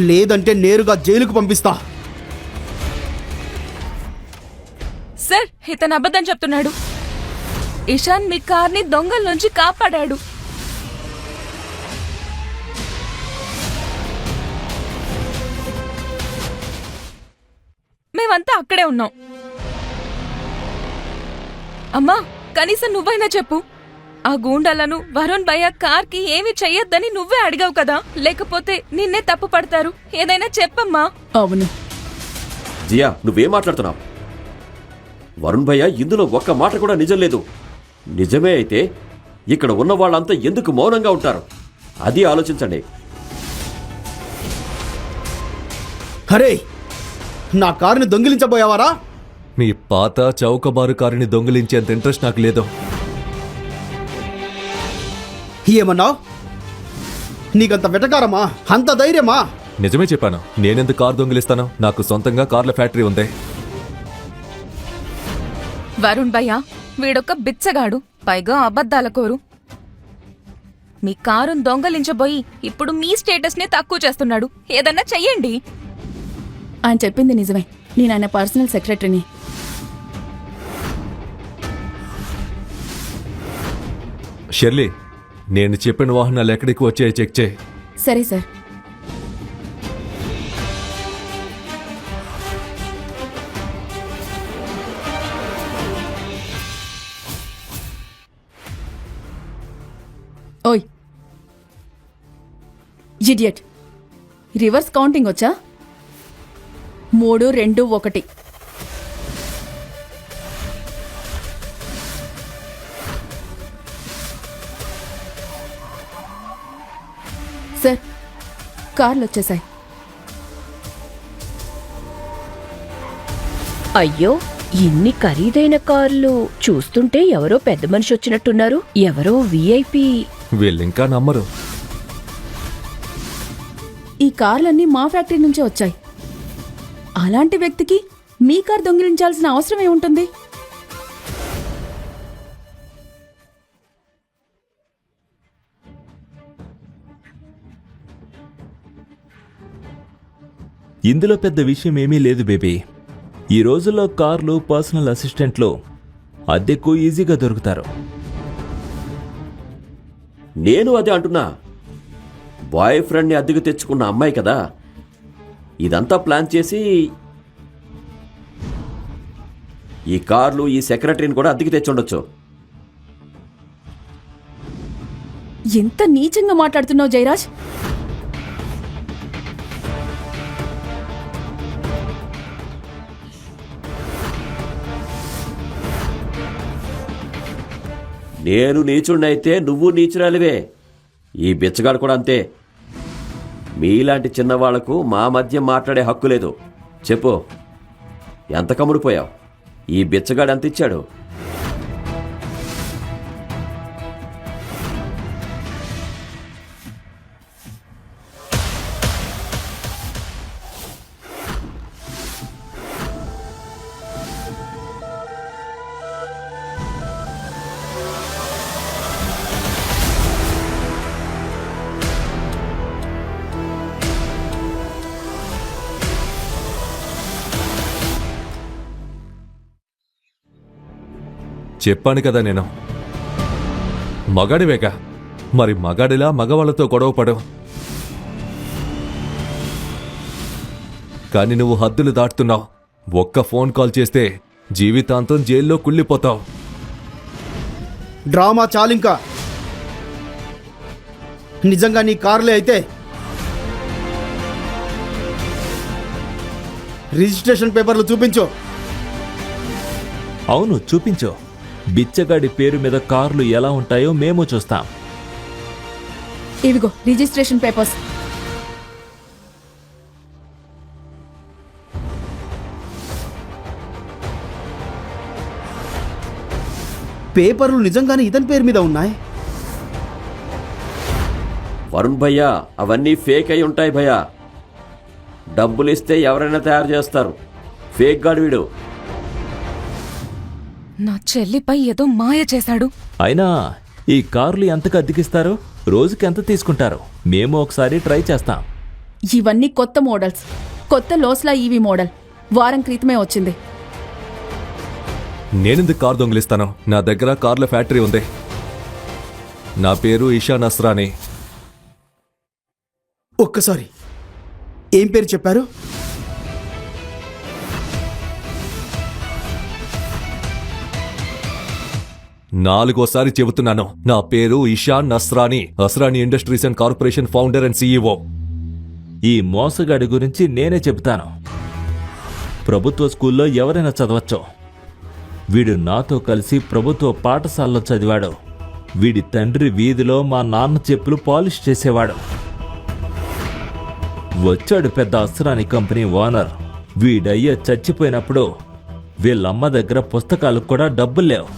లేదంటే నేరుగా జైలుకు పంపిస్తా. సార్, ఇతను అబద్ధం చెప్తున్నాడు. ఇషాన్ మీ కార్ని దొంగల నుంచి కాపాడాడు. మేమంతా అక్కడే ఉన్నాం. అమ్మా, కనీసం నువ్వైనా చెప్పు. ఆ గూండాలను వరుణ్ భయ్య కార్కి ఏమి చెయ్యొద్దని నువ్వే అడిగావు కదా, లేకపోతే నిన్నే తప్పు పడతారు. ఏదైనా చెప్పమ్మా. అవును. జియా, నువ్వేం మాట్లాడుతున్నావు? వరుణ్ భయ్య ఇందులో ఒక్క మాట కూడా నిజం లేదు. నిజమే అయితే ఇక్కడ ఉన్న వాళ్ళంతా ఎందుకు మౌనంగా ఉంటారు? అది ఆలోచించండి. హరే, నా కారుని దొంగిలించబోయావారా? మీ పాత చౌకబారు కారుని దొంగిలించేంత ఇంట్రెస్ట్ నాకు లేదు. ఏమన్నావు? నీకంత వెటకారమా, అంత ధైర్యమా? నిజమే చెప్పాను. నేనెందుకు కారు దొంగిలిస్తాను? నాకు సొంతంగా కార్ల ఫ్యాక్టరీ ఉంది. వరుణ్ భయ్య వీడొక్క బిచ్చగాడు, పైగా అబద్ధాల కోరు. మీ కారును దొంగలించబోయి ఇప్పుడు మీ స్టేటస్ నే తక్కువ చేస్తున్నాడు. ఏదన్నా చెయ్యండి. ఆయన చెప్పింది నిజమే. నేను ఆయన పర్సనల్ సెక్రటరీని. షెర్లీ, నేను చెప్పిన వాహనాలు ఎక్కడికి వచ్చాయో చెక్ చేయి. సరే సార్. ఓయ్ ఇడియట్, రివర్స్ కౌంటింగ్ వచ్చా? 3, 2, 1. సార్, కార్లు వచ్చేసాయి. అయ్యో, ఇన్ని ఖరీదైన కార్లు చూస్తుంటే ఎవరో పెద్ద మనిషి వచ్చినట్టున్నారు. ఎవరో విఐపి. వీళ్ళింకా నమ్మరు. ఈ కార్లన్నీ మా ఫ్యాక్టరీ నుంచే వచ్చాయి. అలాంటి వ్యక్తికి మీ కార్ దొంగిలించాల్సిన అవసరం ఏముంటుంది? ఇందులో పెద్ద విషయం ఏమీ లేదు బేబీ. ఈ రోజుల్లో కార్లు పర్సనల్ అసిస్టెంట్లు అద్దెకు ఈజీగా దొరుకుతారు. నేను అదే అంటున్నా. బాయ్ ఫ్రెండ్ని అద్దెకు తెచ్చుకున్న అమ్మాయి కదా ఇదంతా ప్లాన్ చేసి ఈ కార్లు, ఈ సెక్రటరీని కూడా అద్దెకి తెచ్చుండొచ్చు. ఎంత నీచంగా మాట్లాడుతున్నావు జయరాజ్. నేను నీచుడినైతే నువ్వు నీచురాలివే. ఈ బిచ్చగాడు కూడా అంతే. మీలాంటి చిన్నవాళ్లకు మా మధ్య మాట్లాడే హక్కు లేదు. చెప్పు, ఎంత కమ్ముడిపోయావు? ఈ బిచ్చగాడు ఎంత ఇచ్చాడు? చెప్పాను కదా నేను. మగాడివేగా, మరి మగాడిలా మగవాళ్లతో గొడవపడు. కానీ నువ్వు హద్దులు దాటుతున్నావు. ఒక్క ఫోన్ కాల్ చేస్తే జీవితాంతం జైల్లో కుళ్ళిపోతావు. డ్రామా చాలింకా. నిజంగా నీ కార్లే అయితే రిజిస్ట్రేషన్ పేపర్లు చూపించు. అవును, చూపించు. బిచ్చగాడి పేరు మీద కార్లు ఎలా ఉంటాయో మేము చూస్తాం. ఇవిగో రిజిస్ట్రేషన్ పేపర్స్. పేపర్లు నిజంగానే ఇతని పేరు మీద ఉన్నాయి. వరుణ్ భయ్యా, అవన్నీ ఫేక్ అయి ఉంటాయి భయ్యా. డబ్బులిస్తే ఎవరైనా తయారు చేస్తారు. ఫేక్ గాడు వీడు. నా చెల్లిపై ఏదో మాయ చేశాడు. అయినా ఈ కార్లు ఎంతకు అద్దెకిస్తారు? రోజుకి ఎంత తీసుకుంటారు? మేము ఒకసారి ట్రై చేస్తాం. ఇవన్నీ కొత్త మోడల్స్. కొత్త లోస్లా ఈవీ మోడల్ వారం క్రితమే వచ్చింది. నేనెందుకు కారు దొంగిలిస్తాను? నా దగ్గర కార్ల ఫ్యాక్టరీ ఉంది. నా పేరు ఇషా నస్రానీ. ఒక్కసారి ఏం పేరు చెప్పారు? నాలుగోసారి చెబుతున్నాను, నా పేరు Ishaan Nasrani, Asrani industries and corporation founder and CEO. ఈ మోసగాడి గురించి నేనే చెబుతాను. ప్రభుత్వ స్కూల్లో ఎవరైనా చదవచ్చు. వీడు నాతో కలిసి ప్రభుత్వ పాఠశాలలో చదివాడు. వీడి తండ్రి వీధిలో మా నాన్న చెప్పులు పాలిష్ చేసేవాడు. వచ్చాడు పెద్ద అస్రానీ కంపెనీ ఓనర్. వీడయ్య చచ్చిపోయినప్పుడు వీళ్ళమ్మ దగ్గర పుస్తకాలకు కూడా డబ్బులు లేవు.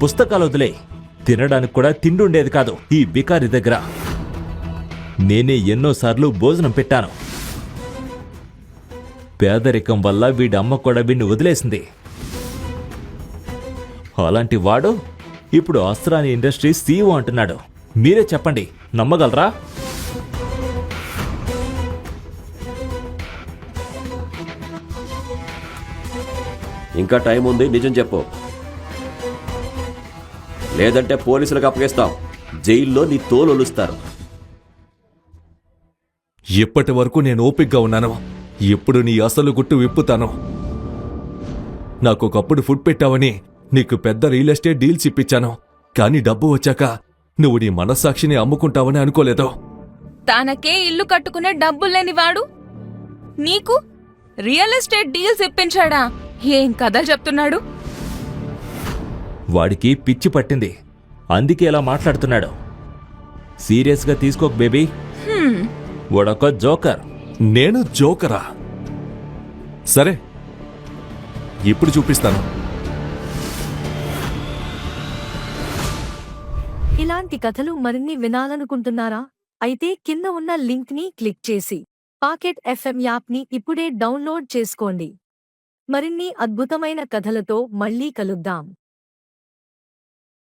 పుస్తకాలు వదిలే, తినడానికి కూడా తిండి ఉండేది కాదు ఈ బికారి దగ్గర. నేనే ఎన్నోసార్లు భోజనం పెట్టాను. పేదరికం వల్ల వీడి అమ్మ కూడా వీడిని వదిలేసింది. అలాంటి వాడు ఇప్పుడు అస్రానీ ఇండస్ట్రీస్ సీఈఓ అంటున్నాడు. మీరే చెప్పండి, నమ్మగలరా? ఇంకా టైం ఉంది, నిజం చెప్పు. లేదంటే పోలీసులకు అప్పగిస్తాం. జైల్లో నీ తోలొలుస్తారు. ఇప్పటి వరకు నేను ఓపిగ్గా ఉన్నాను. ఇప్పుడు నీ అసలు గుట్టు విప్పుతాను. నాకొకప్పుడు ఫుడ్ పెట్టావని నీకు పెద్ద రియల్ ఎస్టేట్ డీల్స్ ఇప్పించాను. కానీ డబ్బు వచ్చాక నువ్వు నీ మనస్సాక్షిని అమ్ముకుంటావని అనుకోలేదు. తనకే ఇల్లు కట్టుకునే డబ్బులేని వాడు నీకు రియల్ ఎస్టేట్ డీల్స్ ఇప్పించాడా? ఏం కథలు చెప్తున్నాడు? వాడికి పిచ్చి పట్టింది, అందుకే ఇలా మాట్లాడుతున్నాడు. సీరియస్గా తీసుకోక బేబీ. వాడొక జోకర్. నేను జోకరా? సరే, ఇప్పుడు చూపిస్తాను. ఇలాంటి కథలు మరిన్ని వినాలనుకుంటున్నారా? అయితే కింద ఉన్న లింక్ ని క్లిక్ చేసి పాకెట్ ఎఫ్ఎం యాప్ ని ఇప్పుడే డౌన్లోడ్ చేసుకోండి. మరిన్ని అద్భుతమైన కథలతో మళ్ళీ కలుద్దాం.